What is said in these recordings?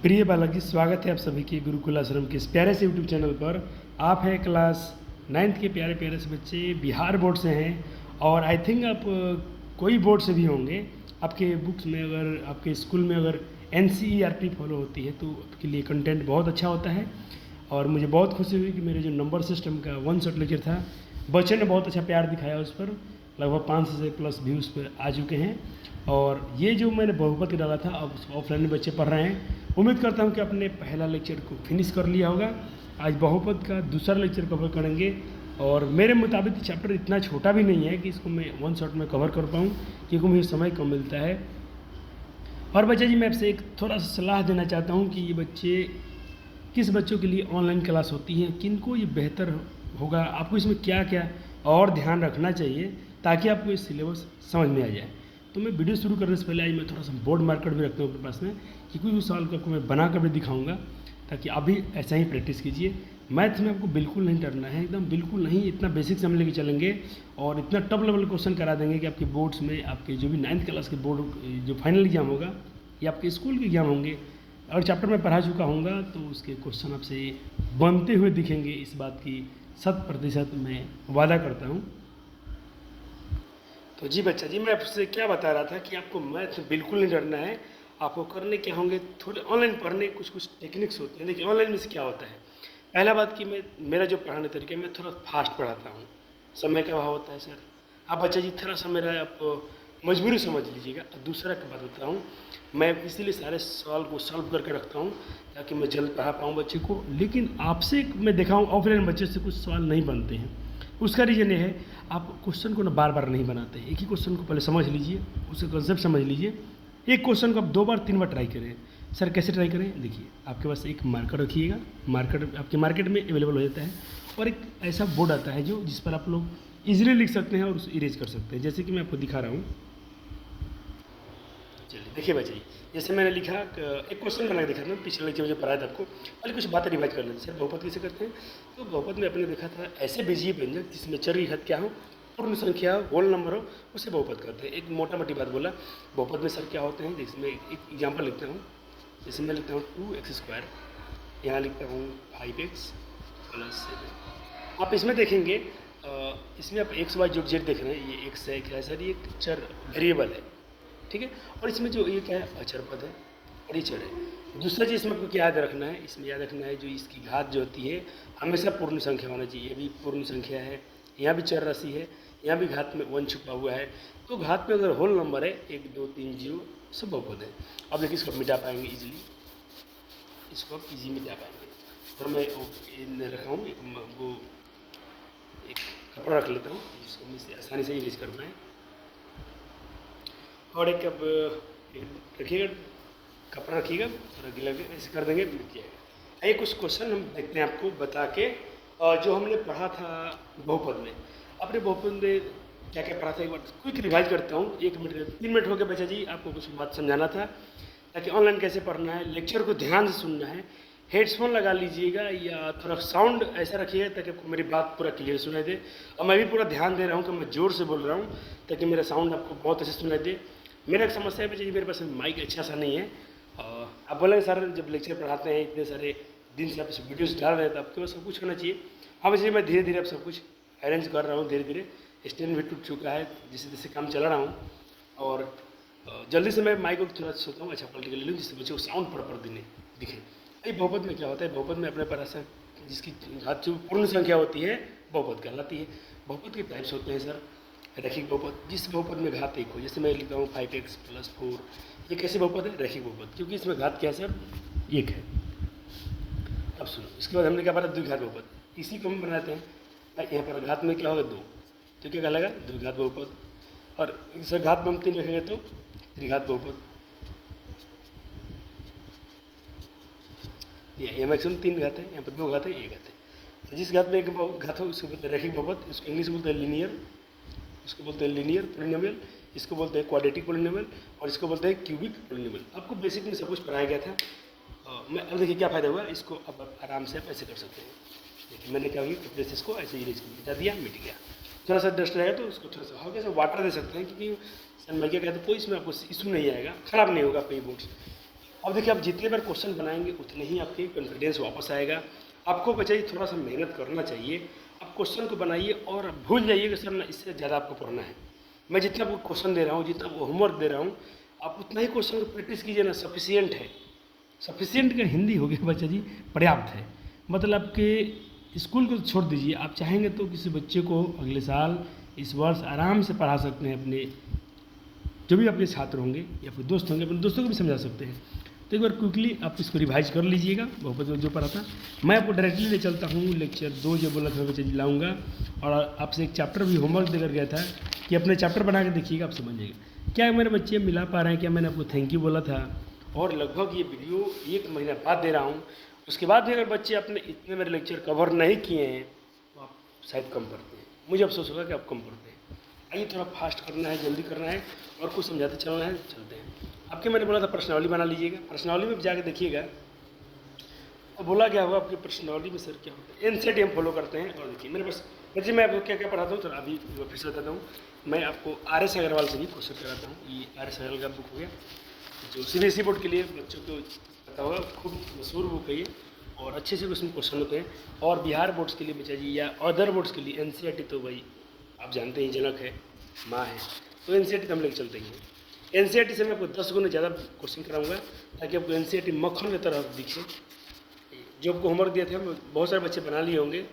प्रिय बालक जी, स्वागत है आप सभी के गुरुकुल आश्रम के इस प्यारे से यूट्यूब चैनल पर। आप हैं क्लास 9th के प्यारे प्यारे से बच्चे, बिहार बोर्ड से हैं और आई थिंक आप कोई बोर्ड से भी होंगे। आपके बुक्स में अगर आपके स्कूल में अगर NCERT फॉलो होती है तो आपके लिए कंटेंट बहुत अच्छा होता है। और मुझे बहुत खुशी हुई कि मेरे जो नंबर सिस्टम का 1 शॉट लेक्चर था, बच्चे ने बहुत अच्छा प्यार दिखाया उस पर। लगभग 500 से प्लस व्यूज़ पर आ चुके हैं। और ये जो मैंने बहुपति डाला था, अब ऑफलाइन में बच्चे पढ़ रहे हैं। उम्मीद करता हूँ कि आपने पहला लेक्चर को फिनिश कर लिया होगा। आज बहुपद का दूसरा लेक्चर कवर करेंगे और मेरे मुताबिक चैप्टर इतना छोटा भी नहीं है कि इसको मैं 1 शॉट में कवर कर पाऊँ, क्योंकि मुझे समय कम मिलता है। और बच्चा जी, मैं आपसे एक थोड़ा सा सलाह देना चाहता हूँ कि ये बच्चे किस बच्चों के लिए ऑनलाइन क्लास होती हैं, किनको ये बेहतर होगा, आपको इसमें क्या क्या और ध्यान रखना चाहिए ताकि आपको इस सिलेबस समझ में आ जाए। तो मैं वीडियो शुरू करने से पहले आज मैं थोड़ा सा बोर्ड मार्कर भी रखता हूँ अपने पास में, कि कोई भी सवाल को मैं बना कर भी दिखाऊंगा, ताकि आप भी ऐसा ही प्रैक्टिस कीजिए। मैथ में आपको बिल्कुल नहीं डरना है, एकदम बिल्कुल नहीं। इतना बेसिक से हम लेके चलेंगे और इतना टॉप लेवल क्वेश्चन करा देंगे कि आपके बोर्ड्स में, आपके जो भी 9th क्लास के बोर्ड जो फाइनल एग्जाम होगा या आपके स्कूल के एग्जाम होंगे और चैप्टर में पढ़ा चुका हूँगा, तो उसके क्वेश्चन आपसे बनते हुए दिखेंगे। इस बात की 100% मैं वादा करता हूँ। तो जी बच्चा जी, मैं आपसे क्या बता रहा था कि आपको मैथ बिल्कुल नहीं डरना है। आपको करने क्या होंगे, थोड़े ऑनलाइन पढ़ने कुछ टेक्निक्स होते हैं। देखिए ऑनलाइन में से क्या होता है। पहला बात कि मेरा जो पढ़ाने तरीका है, मैं थोड़ा फास्ट पढ़ाता हूँ। समय का अभाव होता है सर। आप बच्चा जी थोड़ा सा मेरा आप मजबूरी समझ लीजिएगा। दूसरा का बात बता हूँ, मैं इसीलिए सारे सवाल को सॉल्व करके रखता हूँ ताकि मैं जल्द पढ़ा पाऊँ बच्चे को। लेकिन आपसे मैं देखा हूँ ऑफलाइन बच्चे से कुछ सवाल नहीं बनते हैं। उसका रीज़न ये है, आप क्वेश्चन को ना बार बार नहीं बनाते। एक ही क्वेश्चन को पहले समझ लीजिए, उसका कंसेप्ट समझ लीजिए। एक क्वेश्चन को आप 2 बार 3 बार ट्राई करें। सर कैसे ट्राई करें? देखिए, आपके पास एक मार्कर रखिएगा। मार्कर आपके मार्केट में अवेलेबल हो जाता है, और एक ऐसा बोर्ड आता है जो जिस पर आप लोग इजीली लिख सकते हैं और उसे इरेज कर सकते हैं, जैसे कि मैं आपको दिखा रहा हूँ। चलिए देखिए बच्चे, जैसे मैंने लिखा एक क्वेश्चन बना के दिखा था, पिछले लेक्चर में जो पढ़ाया था आपको। पहले कुछ बातें रिवाइज कर लेते हैं। सर बहुपद कैसे करते हैं? तो बहुपद में अपने देखा था, ऐसे बीजीय व्यंजक जिसमें चर की घात क्या हो, पूर्ण संख्या हो, होल नंबर हो, उसे बहुपद करते हैं। एक मोटा मोटी बात बोला। बहुपद में सर क्या होते हैं, जिसमें एक एग्जाम्पल लिखता हूँ। जैसे मैं लिखता हूँ 2x², यहाँ लिखता हूँ 5x + 7। आप इसमें देखेंगे, इसमें आप x y z देख रहे हैं। ये x है, क्या है सर? ये चर वेरिएबल है, ठीक है। और इसमें जो ये क्या है, अचर पद है और ये चर है। दूसरा चीज़ इसमें आपको क्या याद रखना है, इसमें याद रखना है जो इसकी घात जो होती है हमेशा पूर्ण संख्या होना चाहिए। ये भी पूर्ण संख्या है, यहाँ भी चर राशि है, यहाँ भी घात में 1 छुपा हुआ है। तो घात में अगर होल नंबर है 1 2 3 0, सब बहुपद है। अब देखिए इसको मिटा पाएंगे इजीली, इसको आप इजी मिटा पाएंगे। तो मैं रखा हूँ एक कपड़ा रख लेता हूँ जिसको मैं आसानी से यूज कर पाएँ। और एक अब रखिएगा, कपड़ा रखिएगा, थोड़ा गीला ऐसे कर देंगे, मिट जाएगा। ये कुछ क्वेश्चन हम देखते हैं आपको बता के, जो हमने पढ़ा था बहुपद में। अपने बहुपद में क्या क्या पढ़ा था, एक बार क्विक रिवाइज करता हूँ। 1 मिनट 3 मिनट हो गए बच्चा जी, आपको कुछ बात समझाना था ताकि ऑनलाइन कैसे पढ़ना है। लेक्चर को ध्यान से सुनना है। हेडफोन लगा लीजिएगा या थोड़ा साउंड ऐसा रखिएगा ताकि आपको मेरी बात पूरा क्लियर सुनाई दे। और मैं भी पूरा ध्यान दे रहा हूँ कि मैं ज़ोर से बोल रहा हूँ ताकि मेरा साउंड आपको बहुत अच्छे सुनाई दे। मेरा एक समस्या है जी, मेरे पास माइक अच्छा सा नहीं है। आप बोलेंगे सर जब लेक्चर पढ़ाते हैं इतने सारे दिन से आप वीडियोस डाल रहे हैं तो आपके पास सब कुछ होना चाहिए। हाँ, इसलिए मैं धीरे धीरे अब सब कुछ अरेंज कर रहा हूँ। धीरे धीरे स्टैंड भी टूट चुका है, जैसे जैसे काम चला रहा हूँ। और जल्दी से मैं माइक को थोड़ा सोचता हूँ अच्छा पॉलिटिकल ले लूँ, जिससे बच्चों को साउंड प्रॉपर दिखे। ये बहुपद में क्या होता है, बहुपद में अपने पास जिसकी घात जो पूर्ण संख्या होती है बहुपद कहलाती है। बहुपद के टाइप्स होते हैं सर। रैखिक बहुपद, जिस बहुपद में घात 1 हो, जैसे मैं लिखता हूँ 5x + 4, ये कैसे बहुपद है? रैखिक बहुपद, क्योंकि इसमें घात क्या है सर? 1 है। अब सुनो, इसके बाद हमने क्या पढ़ा? द्विघात बहुपद, इसी को हम बनाते हैं। यहाँ पर घात में क्या होगा? 2, तो क्या कहलाएगा? द्विघात बहुपद। और इस घात में हम 3 रखेंगे तो त्रिघात बहुपद। यहाँ मैक्सिमम 3 घात है, यहाँ पर 2 घात है, 1 घात है। तो जिस घात में एक घात हो उसको बोलते हैं रैखिक बहुपद। इसको इंग्लिश में बोलते हैं लीनियर, इसको बोलते हैं लीनियर पोलिनोमियल, इसको बोलते हैं क्वाड्रेटिक पोलिनोमियल, और इसको बोलते हैं क्यूबिक पोलिनोमियल। आपको बेसिक में सब कुछ पढ़ाया गया था। मैं अब देखिए क्या फ़ायदा हुआ, इसको अब आराम से आप ऐसे कर सकते हैं। देखिए मैंने क्या हुई, प्लेस इसको ऐसे इरेज कर मिटा दिया, मिट गया। थोड़ा सा डस्ट रहेगा तो उसको थोड़ा सा हल्का सा वाटर दे सकते हैं, क्योंकि सर मैं क्या कहता हूँ कोई इसमें आपको इशू नहीं आएगा, ख़राब नहीं होगा आपका ये बोर्ड। अब देखिए, आप जितने बार क्वेश्चन बनाएंगे उतने ही आपके कॉन्फिडेंस वापस आएगा। आपको बचाइए थोड़ा सा मेहनत करना चाहिए। आप क्वेश्चन को बनाइए और भूल जाइए कि सर ना इससे ज़्यादा आपको पढ़ना है। मैं जितना आपको क्वेश्चन दे रहा हूँ, जितना आपको होमवर्क दे रहा हूँ, आप उतना ही क्वेश्चन को प्रैक्टिस कीजिए ना, सफिशियंट है। सफिशियंट का हिंदी हो गया बच्चा जी, पर्याप्त है। मतलब कि स्कूल को छोड़ दीजिए, आप चाहेंगे तो किसी बच्चे को अगले साल इस वर्ष आराम से पढ़ा सकते हैं। अपने जो भी आपके छात्र होंगे या फिर दोस्त होंगे, अपने दोस्तों को भी समझा सकते हैं। तो एक बार क्विकली आप इसको रिवाइज कर लीजिएगा, बहुत जो पढ़ा था। मैं आपको डायरेक्टली ले चलता हूँ लेक्चर 2, जो बोला था बच्चा जी लाऊंगा। और आपसे एक चैप्टर भी होमवर्क देकर गया था कि अपने चैप्टर बना के देखिएगा, आप समझ जाइएगा। क्या मेरे बच्चे मिला पा रहे हैं? क्या मैंने आपको थैंक यू बोला था? और लगभग ये वीडियो 1 महीना बाद दे रहा हूँ। उसके बाद भी अगर बच्चे अपने इतने मेरे लेक्चर कवर नहीं किए हैं तो आप शायद कम पढ़ते हैं। मुझे अफसोस होगा कि आप कम पढ़ते हैं। आइए थोड़ा फास्ट करना है, जल्दी करना है और कुछ समझाते चलना है, चलते हैं। आपके मैंने बोला था प्रश्नावली बना लीजिएगा। प्रश्नावली में जाके देखिएगा और बोला क्या होगा आपकी प्रश्नावली में, सर क्या होता है। एनसीईआरटी हम फॉलो करते हैं। और देखिए मेरे पास बच्चे, मैं आपको क्या क्या पढ़ाता हूँ, तो अभी फिर से बताता हूँ। मैं आपको RS अग्रवाल से भी क्वेश्चन कराता हूँ। ये RS अग्रवाल का बुक हो गया, जो CBSE बोर्ड के लिए बच्चों को पता होगा, खूब मशहूर बुक है ये, और अच्छे से उसमें क्वेश्चन होते हैं। और बिहार बोर्ड्स के लिए बच्चा जी या अदर बोर्ड्स के लिए NCERT तो भाई आप जानते हैं, जनक है, माँ है। तो NCERT तो हम लेकर चलते हैं। NCERT से मैं आपको 10 गुना ज़्यादा क्वेश्चन कराऊंगा, ताकि आपको NCERT मक्खन की तरह दिखे। जो आपको होमवर्क दिया था, बहुत सारे बच्चे बना लिए होंगे।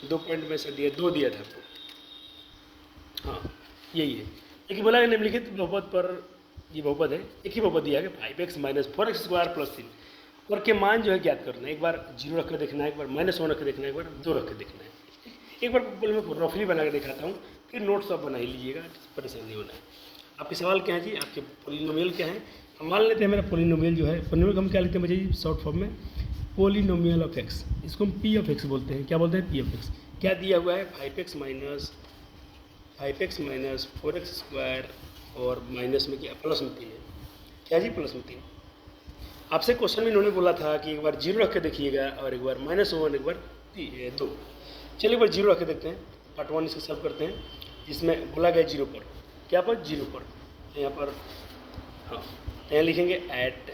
2 पॉइंट में से दिया, 2 दिया था आपको। हाँ, यही है। एक बोला है निम्नलिखित बहुपद पर, ये बहुपद है, एक ही बहुपद दिया है 5x - 4x² + 3 और के मान जो है ज्ञात करना है। एक बार 0 रख कर देखना है, एक बार -1 रख कर देखना है, एक बार 2 रख कर देखना है। एक बार मैं रफली बना के दिखाता हूँ, फिर नोट्स आप बना ही लीजिएगा, परेशान नहीं होना है। आपके सवाल क्या है जी? आपके पोलिनोमियल क्या है? हम मान लेते हैं मेरा पोलिनोमियल जो है, पोलिनोमियल हम क्या लिखते हैं बच्चे जी शॉर्ट फॉर्म में? Polynomial of x। इसको हम p(x) बोलते हैं। क्या बोलते हैं? p(x). क्या दिया हुआ है? 5x - 4x² और माइनस में क्या, प्लस में 3 है। क्या जी? प्लस में 3। आपसे क्वेश्चन में इन्होंने बोला था कि एक बार 0 रख के देखिएगा और एक बार -1, एक बार 2। चलिए एक बार 0 रख के देखते हैं। पार्ट 1 इसको सॉल्व करते हैं, जिसमें बोला गया 0 पर। क्या पर? 0 पर। यहाँ पर हाँ, यहाँ लिखेंगे ऐट।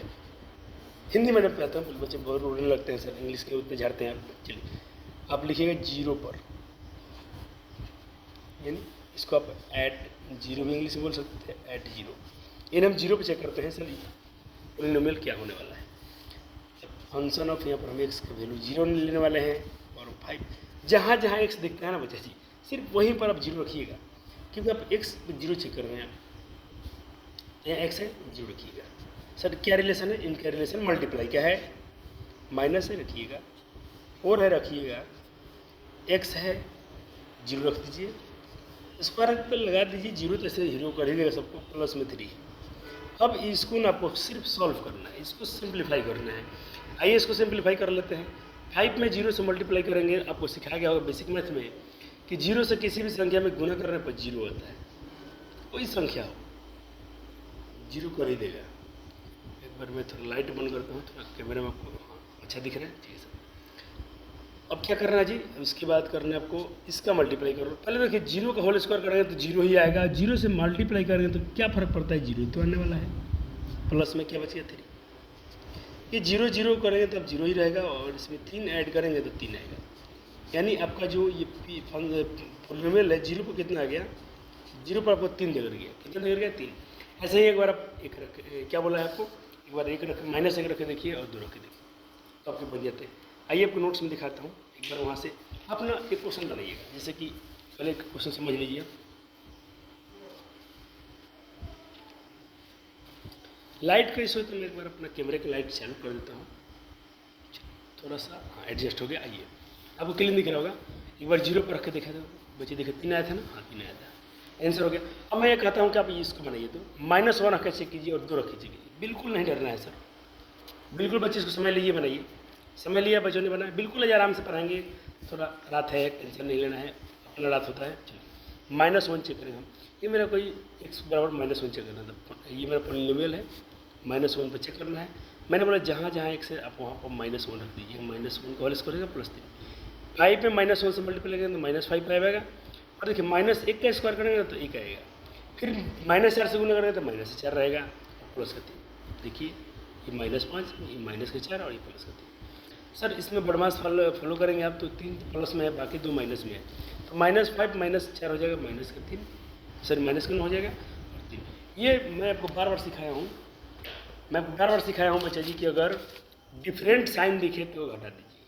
हिंदी में पढ़ाता हूँ, बच्चे बहुत रोने लगते हैं सर, इंग्लिश के उतने झाड़ते हैं आप। चलिए आप लिखिएगा 0 पर, यानी इसको आप ऐट 0 भी इंग्लिश में बोल सकते हैं, ऐट 0। यानी हम 0 पे चेक करते हैं सर पोलिनोमियल क्या होने वाला है। फंक्शन ऑफ, यहाँ पर हम x का वैल्यू 0 लेने वाले हैं और 5। जहाँ जहाँ x दिखता है ना बच्चा जी, सिर्फ वहीं पर आप 0 रखिएगा, क्योंकि आप x 0 चेक कर रहे हैं। यहाँ x है, 0 रखिएगा। सर क्या रिलेशन है? इनका रिलेशन मल्टीप्लाई क्या है? माइनस है, रखिएगा। 4 है, रखिएगा। x है, 0 रख दीजिए। स्क्वायर पर लगा दीजिए 0, तो ऐसे 0 कर ही देगा सबको, प्लस में 3। अब इसको ना आपको सिर्फ सॉल्व करना है, इसको सिंप्लीफाई करना है। आइए इसको सिंप्लीफाई कर लेते हैं। 5 में 0 से मल्टीप्लाई करेंगे। आपको सिखाया गया होगा बेसिक मैथ में कि 0 से किसी भी संख्या में गुना करने पर 0 आता है। कोई संख्या हो 0 कर ही देगा। एक बार मैं थोड़ा लाइट बंद करता हूँ, थोड़ा कैमरे में आपको अच्छा दिख रहा है। ठीक है सर, अब क्या करना है जी? उसके बाद करना है आपको इसका मल्टीप्लाई करो। पहले देखिए 0 का होल स्क्वायर करेंगे तो 0 ही आएगा। 0 से मल्टीप्लाई करेंगे तो क्या फ़र्क पड़ता है? 0 ही तो आने वाला है। प्लस में क्या बचेगा? 3। ये 0 0 करेंगे तो अब 0 ही रहेगा, और इसमें 3 ऐड करेंगे तो 3 आएगा। यानी आपका जो ये पोलिनोमियल है 0 पर कितना आ गया? 0 पर आपको 3 देकर गया। कितना देकर गया? 3। ऐसे ही एक बार आप 1 रख, क्या बोला है आपको? एक बार 1 रख, -1 रख के देखिए और 2 रख के देखिए, तो आपके बन जाते हैं। आइए आपको नोट्स में दिखाता हूँ। एक बार वहाँ से अपना एक क्वेश्चन बनाइएगा। जैसे कि पहले एक क्वेश्चन समझ लीजिए। लाइट का इशू है तो मैं एक बार अपना कैमरे की लाइट चालू कर देता हूँ। थोड़ा सा एडजस्ट हो गया। आइए आपको क्लीन दिख रहा होगा। एक बार 0 पर रख के देखा था बच्चे, देखे 3 आया था ना? हाँ, 3 आया था, आंसर हो गया। अब मैं ये कहता हूँ कि आप इसको बनाइए तो -1 रख के चेक कीजिए और 2 रख के चेक कीजिए। बिल्कुल नहीं डरना है सर, बिल्कुल बच्चे इसको समय लीजिए, बनाइए। समय लिया बच्चों ने बनाया, बिल्कुल आराम से पढ़ाएंगे। थोड़ा रात है, टेंशन नहीं लेना है, अपना रात होता है। चलिए -1 चेक करेंगे हम। ये मेरा कोई x बराबर -1 चेक करना था। ये मेरा पोलिनोमियल है, -1 पर चेक करना है। मैंने बोला जहाँ जहाँ x है आप वहाँ पर -1 रख दीजिए। -1 का होल स्क्वायर करेगा +3। 5 में -1 से मल्टीप्लाई करेंगे तो -5 आएगा। और देखिए -1 का स्क्वायर करेंगे तो 1 आएगा। फिर -4 से गुना करेंगे तो -4 रहेगा, प्लस का 3। देखिए ये -5, ये -4 और ये +3। सर इसमें बदमाश फॉलो करेंगे आप तो 3 प्लस में है, बाकी 2 माइनस में है, तो -5 -4 हो जाएगा -3, सॉरी -9 हो जाएगा और 3। ये मैं आपको बार बार सिखाया हूँ, बच्चा जी कि अगर डिफरेंट साइन दिखे तो घटा दीजिए।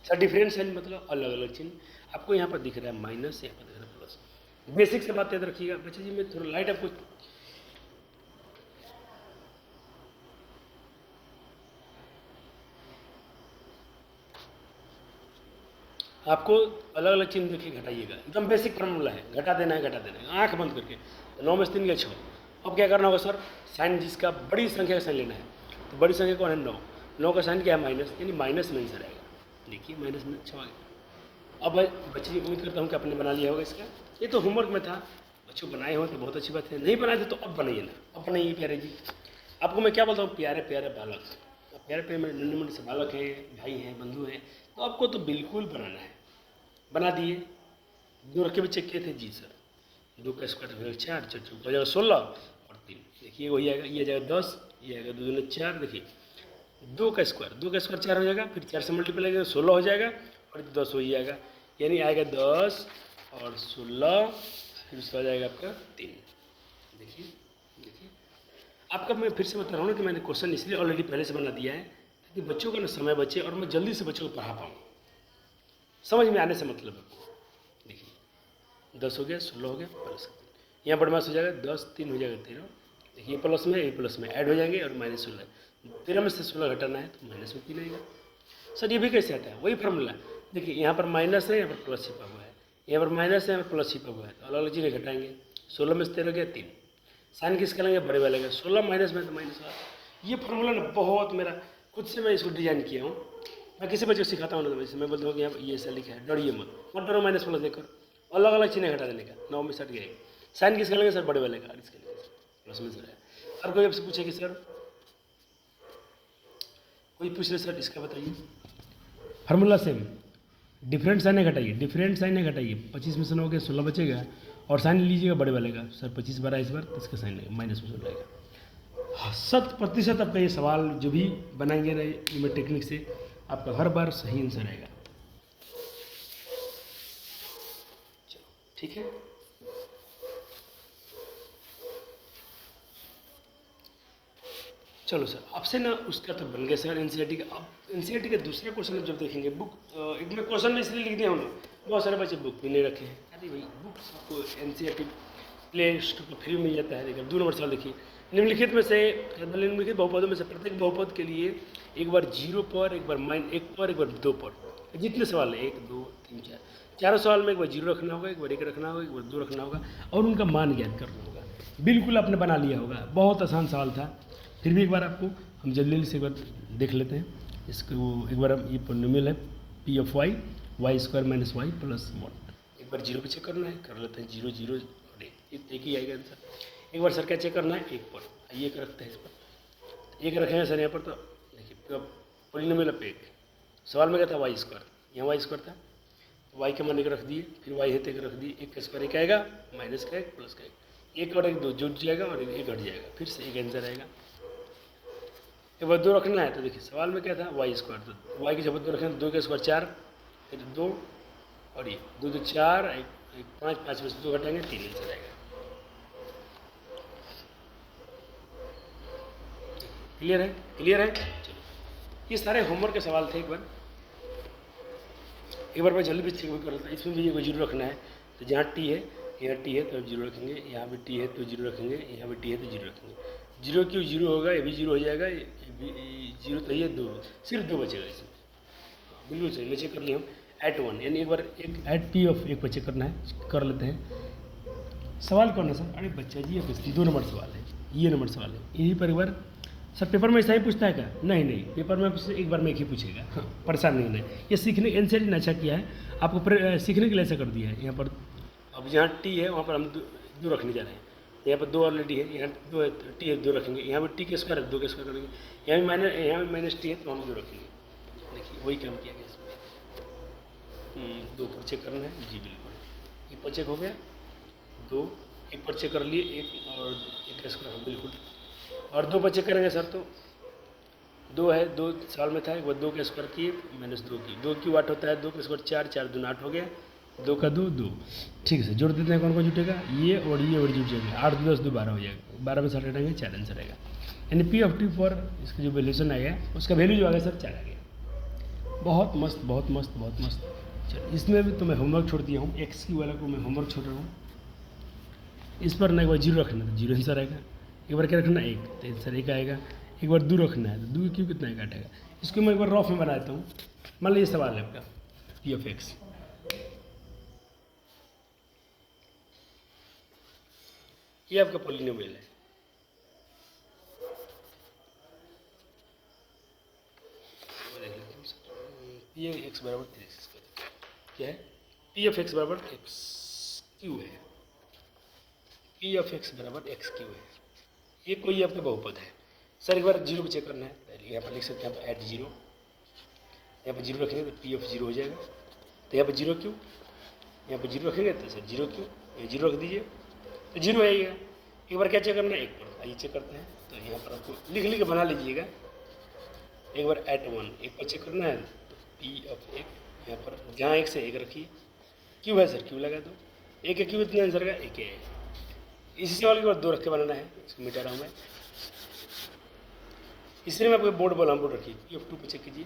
सर डिफरेंट साइन मतलब अलग अलग चिन्ह। आपको यहाँ पर दिख रहा है माइनस, यहाँ पर दिख रहा है प्लस। बेसिक से बात याद रखिएगा बच्चा जी। मैं थोड़ा लाइट आपको अलग अलग चिन्ह देखिए घटाइएगा, एकदम बेसिक फॉर्मूला है, घटा देना है, आंख बंद करके। 9 में से 3 गया 6। अब क्या करना होगा सर, साइन जिसका बड़ी संख्या का साइन लेना है, तो बड़ी संख्या कौन है 9, 9 का साइन क्या है माइनस, यानी माइनस में आंसर आएगा। देखिए माइनस में 6 आ गया। अब बच्चे की उम्मीद करता हूँ कि आपने बना लिया होगा इसका, ये तो होमवर्क में था, बच्चों बनाए हो तो बहुत अच्छी बात है, नहीं बनाए थे तो अब बनाइए ना, अब बनाइए प्यारे जी। आपको मैं क्या बोलता हूँ, प्यारे प्यारे बालक, प्यारे प्यारे मेरे नन्हे मुन्ने से बालक हैं, भाई हैं, बंधु हैं, तो आपको तो बिल्कुल बनाना है। बना दिए। 2 रखे हुए चेक किए थे जी सर, 2 का स्क्वायर हो जाएगा 4, 4 हो जाएगा 16 और 3। देखिए वही आएगा, ये जाएगा 10, ये आएगा 2 दूनी 4। देखिए 2 का स्क्वायर 4 हो जाएगा, फिर 4 से मल्टीप्लाई करेगा 16 हो जाएगा और 10 हो ही जाएगा, यानी आएगा 10 और 16, फिर उसका हो जाएगा आपका 3। देखिए देखिए आपका मैं फिर से बता रहा हूँ ना कि मैंने क्वेश्चन इसलिए ऑलरेडी पहले से बना दिया है ताकि बच्चों का ना समय बचे और मैं जल्दी से बच्चों को पढ़ा पाऊँ, समझ में आने से मतलब है। देखिए 10 हो गया, 16 हो गया, प्लस यहाँ बदमाश हो जाएगा 10, 3 हो जाएगा 13। देखिए प्लस में, ये प्लस में ऐड हो जाएंगे और -16, 13 में से 16 घटाना है तो माइनस में 3 आएगा। सर ये भी कैसे आता है, वही फार्मूला। देखिए यहाँ पर माइनस है, यहाँ पर प्लस छिपा हुआ है, यहाँ पर माइनस है, यहाँ पर प्लस छिपा हुआ है, तो अलग अलग चीज़ें घटाएंगे। 16 में से 13 गया 3, साइन किसका लेंगे, बड़े वाले का। 16 माइनस में तो माइनस वाला। ये फार्मूला ना बहुत मेरा खुद से मैं इसको डिजाइन किया हूँ। मैं किसी बच्चे को सिखाता हूँ ना, तो वैसे मैं बोलता हूँ कि यहाँ ये ऐसा लिखा है, डरिए मत डरो, माइनस प्लस देखकर अलग अलग चिन्ह घटा देने का। 9 में 60 गया, साइन किसका लेंगे सर, बड़े वाले का, इसके लेंगे प्लस में सर है। और कोई आपसे पूछे कि सर, कोई पूछ ले सर इसका बताइए, फार्मूला सेम, डिफरेंट साइन घटाइए, 25 में से 9 के 16 बचेगा और साइन लीजिएगा बड़े वाले का। सर 25 बार इस बार, तो इसका साइन लगेगा माइनस में 16 आएगा। 100% आपका ये सवाल जो भी बनाएंगे ना इमेज टेक्निक से, आपका हर बार सही आंसर आएगा। चलो ठीक है। चलो सर, आपसे ना उसका तो बन गया सर एनसीईआरटी का। अब एनसीईआरटी के दूसरे क्वेश्चन जब देखेंगे, बुक एक में क्वेश्चन में इसलिए लिख दिया हमने, बहुत सारे बच्चे बुक भी नहीं रखे हैं। अरे भाई बुक आपको एनसीईआरटी प्ले स्टोर पर फ्री मिल जाता है। देखिए 2 नंबर सवाल देखिए, निम्नलिखित में से निम्नलिखित बहुपदों में से प्रत्येक बहुपद के लिए एक बार 0 पर, एक बार -1 पर, एक बार 2 पर, जितने सवाल है 1 2 3 4, चारों सवाल में एक बार 0 रखना होगा, एक बार 1 रखना होगा, एक बार 2 रखना होगा और उनका मान ज्ञात करना होगा। बिल्कुल आपने बना लिया होगा, बहुत आसान सवाल था। फिर भी एक बार आपको हम जल्दी से एक बार देख लेते हैं इसको। एक बार हम ये पोलिनोमियल है P of y, y² - y + 1। एक बार 0 पे चेक करना है, कर लेते हैं 0 0 और 1, एक ही आएगा आंसर। एक बार सर क्या चेक करना है, 1 पर, ये एक रखते हैं इस पर, 1 रखेंगे सर यहाँ पर। तो देखिए पोलिनोमियल पे 1 सवाल में क्या था y², यहाँ y² था, तो y के मान 1 रख दिए, फिर y है तो 1 रख दिए, 1 का स्क्वायर 1 आएगा, माइनस का 1 प्लस का 1 और 1 2 जुड़ जाएगा और 1 घट जाएगा, फिर से एक आंसर आएगा। एक बार 2 रखना है, तो देखिए सवाल में क्या था y², तो y की जगह 2 रखें, 2 का स्क्वायर 4, फिर 2 और ये 2 2 4, 1 5, 5 में से 2 घटाएंगे 3 आंसर आएगा। क्लियर है, क्लियर है। चलो ये सारे होमवर्क के सवाल थे। एक बार मैं जल्दी भी चेक कर लेता हूँ। इसमें भी 0 रखना है, तो जहाँ t है, यहाँ t है तो 0 रखेंगे, यहाँ भी t है तो 0 रखेंगे, यहाँ भी t है तो 0 रखेंगे। 0 क्यों 0 होगा, ये भी 0 हो जाएगा, ये भी 0 तो ये 2, सिर्फ 2 बचेगा इसमें। बिल्कुल सही, मैं चेक कर लिया हूँ @1, यानी एक बार एक @p ऑफ 1 पर चेक करना है, कर लेते हैं। सवाल कौन है सर, अरे बच्चा जी ये 2 नंबर सवाल है, ये नंबर सवाल है, यही पर एक बार सर पेपर में ऐसा ही पूछता है क्या? नहीं नहीं, पेपर में एक बार में एक ही पूछेगा, परेशान नहीं होना। ये सीखने एनसीईआरटी ने अच्छा किया है, आपको सीखने के लिए ऐसा कर दिया है। यहाँ पर अब जहाँ टी है वहाँ पर हम 2 रखने जा रहे हैं, यहाँ पर 2 ऑलरेडी है, यहाँ 2 है टी है 2 रखेंगे, यहाँ पर टी के स्क्वायर है 2 के स्क्वायर करेंगे, यहाँ भी माइनस टी है तो हम 2 रखेंगे। देखिए वही काम किया गया इसमें। 2 पर चेक करना है जी, बिल्कुल। एक पर चेक हो गया, 2 एक पर चेक कर लिए, 1 और 1 का स्क्वायर बिल्कुल, और 2 पर चेक करेंगे सर तो 2 है, 2 सवाल में था, एक बार 2 का स्क्वायर किए -2 की, 2 क्यों 8 होता है, 2 का स्क्वायर 4, 4 दूना 8 हो गया, 2 का 2 2। ठीक है सर, जोड़ देते हैं, कौन कौन जुटेगा, ये और जुट जाएंगे, 8 2 10 2 12 हो जाएगा, 12 में 7 हटाएंगे 4 आंसर आएगा। यानी पी ऑफ टी फॉर इसका जो वैल्यूशन आ गया उसका वैल्यू जो आ गया सर 4 आ गया। बहुत मस्त बहुत मस्त बहुत मस्त। चलो इसमें भी तो मैं होमवर्क छोड़ दिया हूँ, एक्स की वाला को मैं होमवर्क छोड़ रहा हूँ। इस पर ना एक बार 0 रखना तो 0 आंसर आएगा, एक बार क्या रखना 1 तो आंसर 1 आएगा, एक बार 2 रखना है तो 2 क्यों कितना एक आएगा। इसको मैं एक बार रफ में बना देता हूँ। मान लीजिए सवाल है आपका पी ऑफ एक्स, ये आपका पॉलिनोमियल है, पी ऑफ एक्स बराबर 3 क्या है, पी ऑफ एक्स बराबर एक्स क्यू है, पी ऑफ एक्स बराबर एक्स क्यू है, ये कोई आपका बहुपद है। सर एक बार 0 को चेक करना है, पहले यहाँ पर लिख सकते हैं आप एट 0, यहाँ पर 0 रखेंगे तो पी ऑफ 0 हो जाएगा, तो यहाँ पर 0 क्यों, यहाँ पर 0 रखेंगे तो सर 0 क्यों, ये 0 रख दीजिए तो 0 आएगा। एक बार क्या चेक करना है, एक बार आइए चेक करते हैं, तो यहाँ पर आपको लिख के बना लीजिएगा, एक बार एट 1 एक पर चेक करना है तो पी ऑफ एक, यहाँ पर जहाँ 1 से 1 रखिए, क्यों है सर क्यों लगा दो, एक है क्यों, इतने आंसर का 1 है। इसी सवाल के बाद 2 रख के बनाना है, इसको मिटा रहा हूँ मैं। इसलिए मैं आपको बोर्ड बोला, बोर्ड रखिए, पी ऑफ 2 पे चेक कीजिए,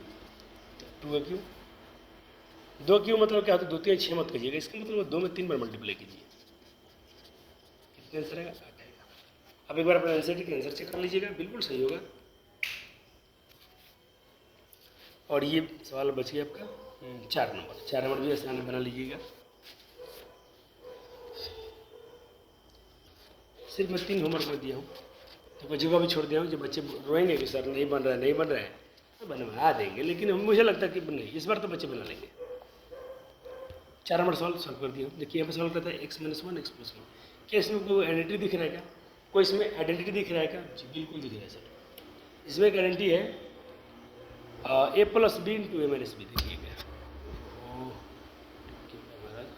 2 है क्यों, 2 क्यों मतलब क्या होता है, 2 3 6 मत कीजिएगा, इसका मतलब 2 में 3 बार मल्टीप्लाई कीजिए, कितने आंसर आएगा 8 आएगा। अब एक बार अपना आंसर के आंसर चेक कर लीजिएगा, बिल्कुल सही होगा। और ये सवाल बच गया आपका 4 नंबर, 4 नंबर भी आसान बना लीजिएगा। सिर्फ मैं 3 होमवर्क में दिया हूँ, तो बच्चों का भी छोड़ दिया हूँ। जो बच्चे रोएंगे कि सर नहीं बन रहा है नहीं बन रहा है, तो बनवा देंगे, लेकिन मुझे लगता है कि नहीं, इस बार तो बच्चे बना लेंगे। 4 नंबर सॉल्व कर दिया हूँ। देखिए यहाँ पर सॉल्व करता है x - 1 x + 1, क्या इसमें कोई आइडेंटिटी दिख रहा है क्या, कोई इसमें आइडेंटिटी दिख रहा है क्या, जी बिल्कुल दिख रहा है सर। इसमें एक आइडेंटिटी है a + b × a - b, देखिएगा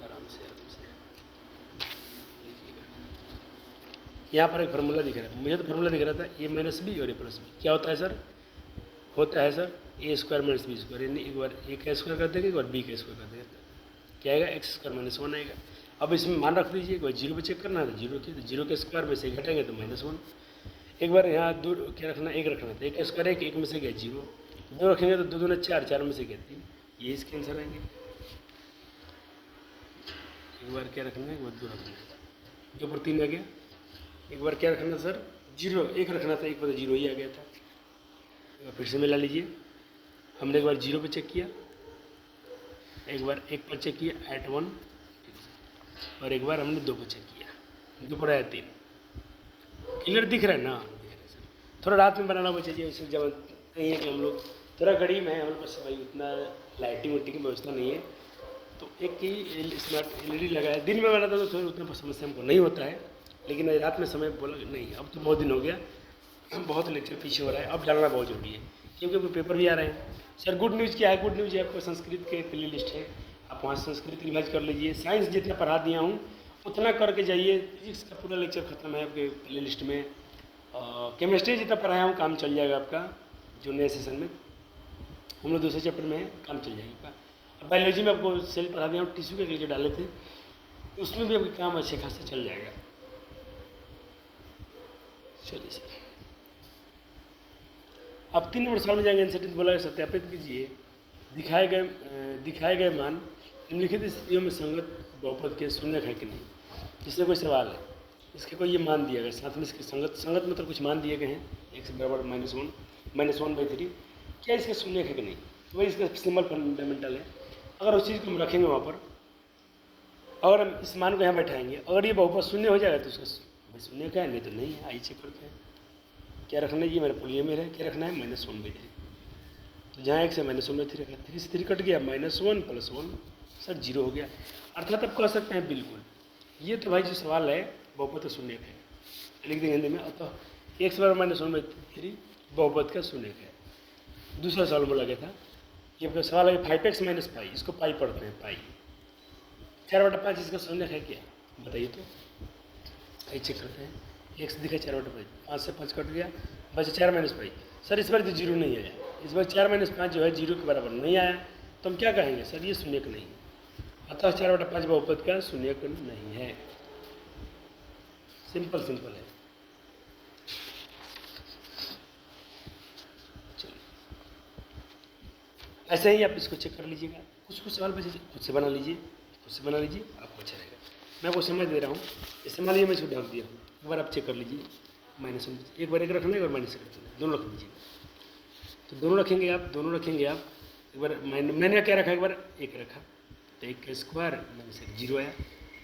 आराम से यहाँ पर एक फार्मूला दिख रहा है, मुझे तो फार्मूला दिख रहा था a - b और a + b। क्या होता है सर, होता है सर a² - b², यानी एक बार a का स्क्वायर कर देंगे, एक बार b का स्क्वायर कर देंगे, क्या आएगा x² - 1 आएगा। अब इसमें मान रख दीजिए, एक बार 0 पे चेक करना है तो 0 की, तो 0 के स्क्वायर में से घटेंगे तो -1। एक बार यहाँ 2 क्या रखना, 1 रखना था, 1 का स्क्वायर 1, 1 में से गया 0, 2 रखेंगे तो 2 दूना 4, 4 में से गया 3, ये इसके आंसर आएंगे। एक बार क्या रखना है, एक बार 2 रखना है, 2 पर 3 आ गया। एक बार क्या रखना सर 0, 1 रखना था, एक बार 0 ही आ गया था। एक बार फिर से मिला लीजिए, हमने एक बार 0 पे चेक किया, एक बार 1 पर चेक किया एट 1, और एक बार हमने 2 पर चेक किया, 2 पर आया 3। क्लियर दिख रहा है ना, दिख रहा है सर। थोड़ा रात में बनाना बच्चे जी, जब कहीं है कि हम लोग थोड़ा गरीब हैं, हमारे पास भाई उतना लाइटिंग वाइटिंग की व्यवस्था नहीं है, तो एक ही स्मार्ट LED लगा है। दिन में बनाता तो थोड़ा उतना समस्या हमको नहीं होता है, लेकिन रात में समय बोला नहीं, अब तो बहुत दिन हो गया, बहुत लेक्चर पीछे हो रहा है, अब डालना बहुत जरूरी है, क्योंकि अब पेपर भी आ रहे हैं। सर गुड न्यूज़ क्या है, गुड न्यूज़ है आपको संस्कृत के प्ले लिस्ट है, आप वहाँ संस्कृत रिवाइज कर लीजिए। साइंस जितना पढ़ा दिया हूँ उतना करके जाइए, फिजिक्स का पूरा लेक्चर खत्म है आपके प्ले लिस्ट में। केमिस्ट्री जितना पढ़ाया हूँ काम चल जाएगा आपका, जो नए सेशन में हम लोग दूसरे चैप्टर में है, काम चल जाएगा। बायोलॉजी में आपको सेल पढ़ा दिया हूँ, टिश्यू के लेक्चर डाले थे, उसमें भी आपका काम अच्छे खासा चल जाएगा। चलिए सर, अब 3 नंबर सवाल में जाएंगे, आंसर बोला सत्यापित कीजिए दिखाए गए मान निम्नलिखित स्थितियों में संगत बहुपद के शून्य है कि नहीं। इससे कोई सवाल है, इसके कोई ये मान दिया गया, साथ में इसके संगत मतलब कुछ मान दिए गए हैं, x बराबर -1/3, क्या इसके शून्य है कि नहीं, तो वही इसका सिंपल फंडामेंटल है। अगर उस चीज़ को हम रखेंगे वहाँ पर, अगर हम इस मान को यहाँ बैठाएंगे, अगर ये बहुपद शून्य हो जाएगा तो उसका शून्य का है, नहीं तो नहीं है। आइए चेक करते हैं क्या रखना है, ये मेरा पोलियोमियल है, क्या रखना है -1/3, तो जहाँ x से -1/3 रखना, 3 से 3 कट गया, -1 + 1 सर 0 हो गया। अर्थात आप कह सकते हैं बिल्कुल, ये तो भाई जो सवाल है बहुपद का शून्य है, लिख देंगे हिंदी में, अतः x बराबर -1/3 बहुपद का शून्य है। दूसरा सवाल बोला गया था, ये आपका सवाल है 5x - पाई, इसको पाई पढ़ते हैं, पाई 4/5 इसका शून्य है क्या, बताइए तो। आइए चेक करते हैं, x दिखा 4/5, 5 से 5 कट गया, बचा 4 माइनस 5। सर इस बार तो जीरो नहीं आया, इस बार 4 माइनस 5 जो है जीरो के बराबर नहीं आया, तो हम क्या कहेंगे सर ये शून्यक नहीं है, अतः 4/5 बहुपद का शून्यक नहीं है। सिंपल सिंपल है। चलिए ऐसे ही आप इसको चेक कर लीजिएगा, कुछ कुछ सवाल बचे खुद से बना लीजिए, खुद से बना लीजिए, आपको अच्छा रहेगा। मैं आपको समझ दे रहा हूँ, इसे मान लीजिए मैं इसको ढक दिया हूँ, एक बार आप चेक कर लीजिए माइनस वन, एक बार एक रखना है, एक बार माइनस एक रखना है, दोनों रख लीजिए। तो दोनों रखेंगे आप, दोनों रखेंगे आप, एक बार मैंने क्या रखा, एक बार एक रखा, तो एक का स्क्वायर माइनस एक जीरो आया,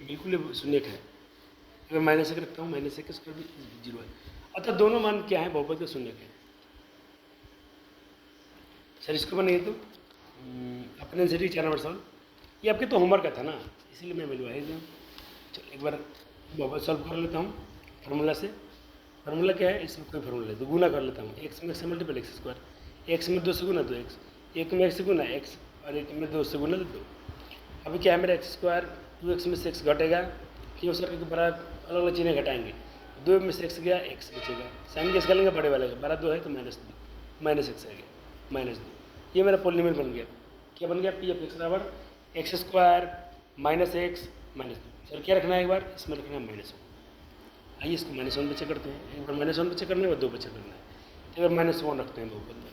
बिल्कुल शून्य का है। एक बार माइनस एक रखता हूँ, माइनस एक का स्क्वायर भी जीरो है, अतः दोनों मान क्या है, बहुपद का शून्य का है। सर इसको बनाइए तो अपने से 4 नंबर सवाल, ये आपके तो होमवर्क का था ना, इसीलिए मैं मिलवा ही दूँ। चलो एक बार बहुपद सॉल्व कर लेता हूँ फार्मूला से। फार्मूला क्या है, इसमें कोई फार्मूला है तो गुना कर लेता हूँ, एक्स में x multiple x square, x में 2 से गुना 2x, एक में एक्स से गुना एक्स और एक में 2 से गुना 2। अभी क्या है मेरा एक्स स्क्वायर, 2x में से x घटेगा, क्यों सर क्योंकि बड़ा अलग अलग चीज़ें घटाएंगे, 2 में से x गया x बचेगा, साइन कैसे करेंगे बड़े वाले का, 12 2 है तो माइनस x आ गया, -2। ये मेरा पोलिनोमियल बन गया, क्या बन गया, पी ऑफ एक्स बराबर x square minus x minus 2। Sir क्या रखना है, एक बार इसमें रखना है -1। आइए इसको -1 पे चेक करते हैं, एक बार -1 पे चेक करना है और 2 पे चेक करना है, एक बार -1 रखते हैं बहुपद में,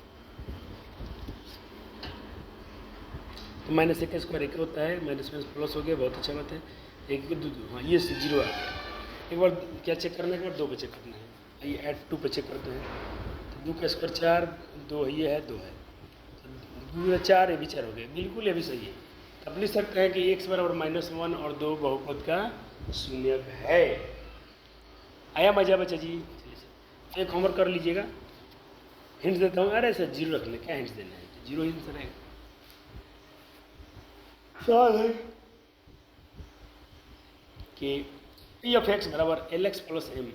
तो -1 का स्क्वायर 1 होता है, माइनस प्लस हो गया, बहुत अच्छा बात है, एक दो, हाँ ये जीरो आ गया। एक बार क्या चेक करना है, एक बार 2 पे चेक करना है, आइए ऐड 2 पे चेक करते हैं, तो 2 का स्क्वायर 4, 2 ये है 2 है, 2 4 ये भी 4 हो गया, बिल्कुल ये भी सही है। अब लिख सकते हैं कि x बराबर -1 और 2 बहुपद का शून्यक है। आया मजा बच्चा जी, एक होमवर्क कर लीजिएगा, हिंट देता हूँ, अरे सर जीरो रखने क्या हिंट देना है, जीरो हिंट सर है सवाल है कि पी ऑफ एक्स बराबर L X plus M,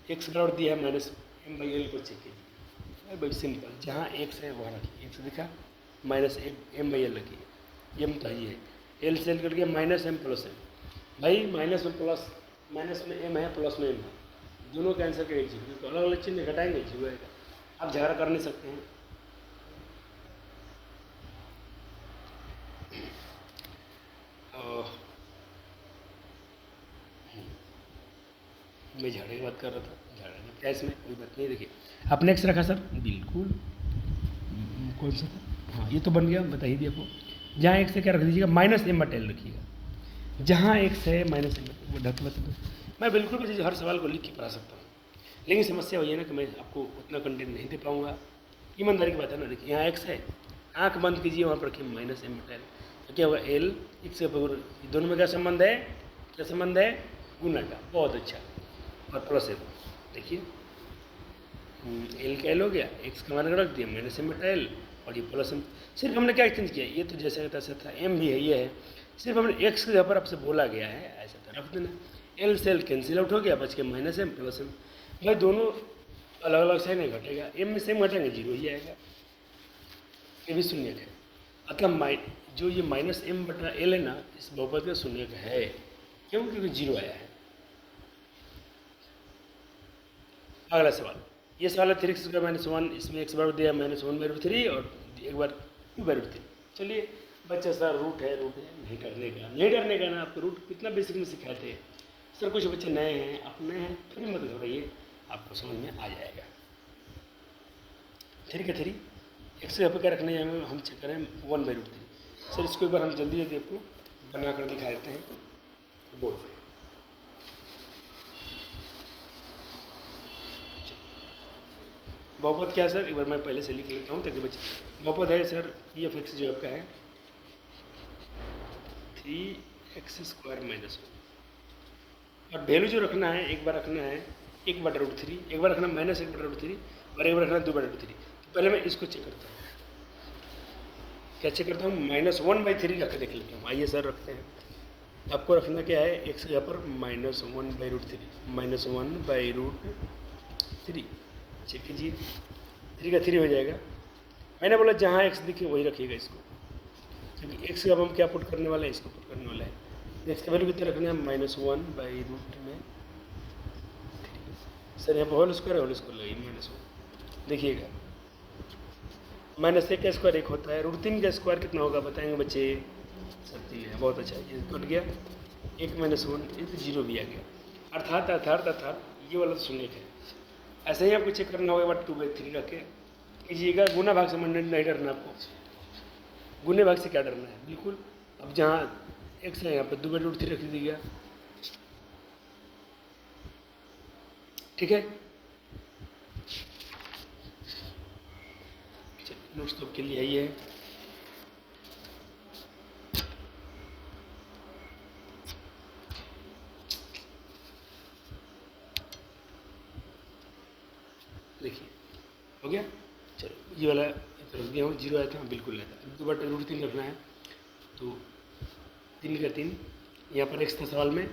X बराबर दिया है -m/l को चेक कीजिए, भाई सिंपल, जहाँ एक्स है वहाँ रखिए, एक्स दिखा -m/l रखिए, एम तो ये है, एल से एल करके -m प्लस एम, भाई माइनस में प्लस, माइनस में m है प्लस में m है, दोनों का आंसर का एक जीरो, तो अलग अलग चिन्ह घटाएंगे जीरो आएगा, आप झगड़ा कर नहीं सकते हैं। मैं झाड़े की बात कर रहा था, झाड़ा क्या इसमें कोई बात नहीं। देखिए आप नेक्स्ट रखा सर, बिल्कुल कौन सा था, हाँ ये तो बन गया, बता ही दिया आपको। जहाँ एक से क्या रख दीजिएगा, -m/l रखिएगा, जहाँ x है -m, वो ढक बता दो। मैं बिल्कुल भी हर सवाल को लिख के पढ़ा सकता हूँ, लेकिन समस्या वही है ना कि मैं आपको उतना कंटेंट नहीं दे पाऊँगा, ईमानदारी की बात है ना। देखिए यहाँ x है, आँख बंद कीजिए, वहाँ पर रखिए -m/l, तो क्या होगा l x के दोनों में क्या संबंध है, क्या संबंध है, गुना का, बहुत अच्छा, और प्लस है, देखिए एल का एल हो गया, एक्स का मान रख दिया -m/l और ये प्लस एम, सिर्फ हमने क्या एक्सचेंज किया, ये तो जैसे का तैसा था, एम भी है ये है, सिर्फ हमने एक्स के जगह पर आपसे बोला गया है ऐसा था, रख देना, एल से एल कैंसिल आउट हो गया, बच के -m प्लस एम, भाई दोनों अलग अलग से नहीं घटेगा, एम में सेम घटेंगे जीरो ही आएगा, ये भी शून्यक है, अतः जो ये -m/l है ना, इस बहुपद का शून्यक है, क्यों, क्योंकि जीरो आया है। अगला सवाल, ये सवाल है 3x² -1, इसमें x बराबर दिया -1/3 और एक बार 2/3। चलिए बच्चा सर रूट है नहीं डरने का ना, आपको रूट कितना बेसिक में सिखाए थे सर, कुछ बच्चे नए हैं, आप नए हैं फिर मत घबराइए, आपको समझ में आ जाएगा। 3 एक्स के यहाँ क्या रखना है, हम चेक करें 1/3। सर इसको एक बार हम जल्दी आपको बना कर दिखा देते हैं बोर्ड पर। बहुपद क्या है सर, एक बार मैं पहले से लिख लेता हूँ ताकि बच्चे, बहुपद है सर पी ऑफ एक्स जो आपका है 3x² -1, और वैल्यू जो रखना है, एक बार रखना है 1/√3, एक बार रखना -1/√3 और एक बार रखना 2/√3। तो पहले मैं इसको चेक करता हूँ, क्या चेक करता हूँ, -1/3 रख के देख लेता हूँ। आइए सर रखते हैं, आपको रखना क्या है, एक्स के यहाँ पर -1/√3 चेक कीजिए, 3 का 3 हो जाएगा। मैंने बोला जहाँ x दिखे वही रखिएगा इसको, क्योंकि x का अब हम क्या पुट करने वाले हैं, इसको पुट करने वाला है, x का वैल्यू कितना रखना है, -1/√3। सर यहाँ पर होल स्क्वायर लगाइए -1, देखिएगा, -1 का स्क्वायर 1 होता है, √3 का स्क्वायर कितना होगा बताएंगे बच्चे? 37 है। बहुत अच्छा, ये कट गया, 1 - 1 ये तो 0 भी आ गया। अर्थात ये वाला तो शून्य है। ऐसे ही आपको चेक करना होगा, 2/3 रख के कीजिएगा। गुना भाग से नहीं डरना आपको, गुने भाग से क्या डरना है, बिल्कुल। अब जहाँ x है यहाँ पर 2/√3 रख दीजिएगा, ठीक है। नोट्स तो के लिए है। देखिए हो गया, चलो ये वाला रख दिया हूँ, 0 आया था, बिल्कुल आया था। 2/√3 रखना है, तो 3 का 3 यहाँ पर x था सवाल में,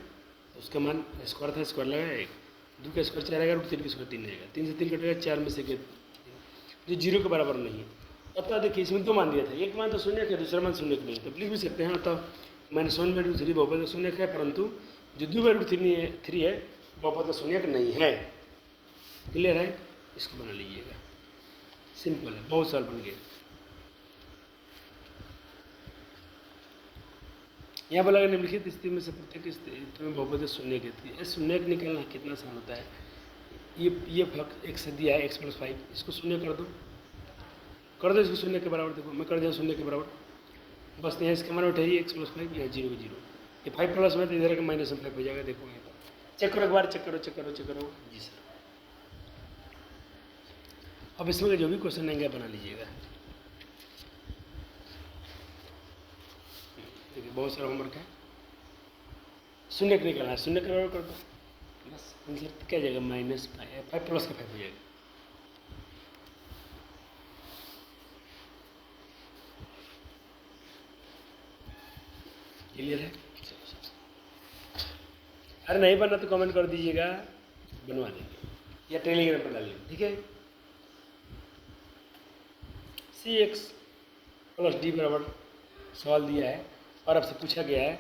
उसका मान स्क्वायर था, स्क्वायर लगाया 1, 2 का स्क्वायर 4 आएगा, √3 का स्क्वायर 3 आएगा, 3 से 3 कटेगा, 4 में से जो 0 के बराबर नहीं है। अतः देखिए इसमें 2 मान दिया था, एक मान तो शून्य का, दूसरा मान शून्य का नहीं, तो लिख भी सकते हैं। अतः -1/√3 बहुपद का शून्य का है, परंतु जो 2/√3 है बहुपद का शून्य का नहीं है। क्लियर है? इसको बना लीजिएगा, सिंपल है, बहुत साल बन गए। यहाँ बोला गया निम्नलिखित स्थिति में से प्रत्येक स्थिति में बहुपद शून्य कहती है। शून्य निकलना कितना आसान होता है। ये फक एक से दिया है, x + 5, इसको शून्य कर दो इसको शून्य के बराबर। देखो मैं कर दिया शून्य के बराबर, बस यहाँ इसके मान उठाइए, x + 5 या 0 0, ये 5 प्लस में तो इधर का -5 हो जाएगा। देखो यहाँ पर चेक करो, एक बार चेक करो। जी सर, अब इसमें का जो भी क्वेश्चन आएंगे बना लीजिएगा। देखिए बहुत सारा होमवर्क है, शून्य का निकालना है, शून्य के बराबर कर दो, बस आंसर क्या जाएगा, -5 प्लस का 5 हो जाएगा। क्लियर है? अरे नहीं बनना तो कमेंट कर दीजिएगा, बनवा देंगे या टेलीग्राम पर डाल लेंगे, ठीक है। CX + D बराबर सवाल दिया है और आपसे पूछा गया है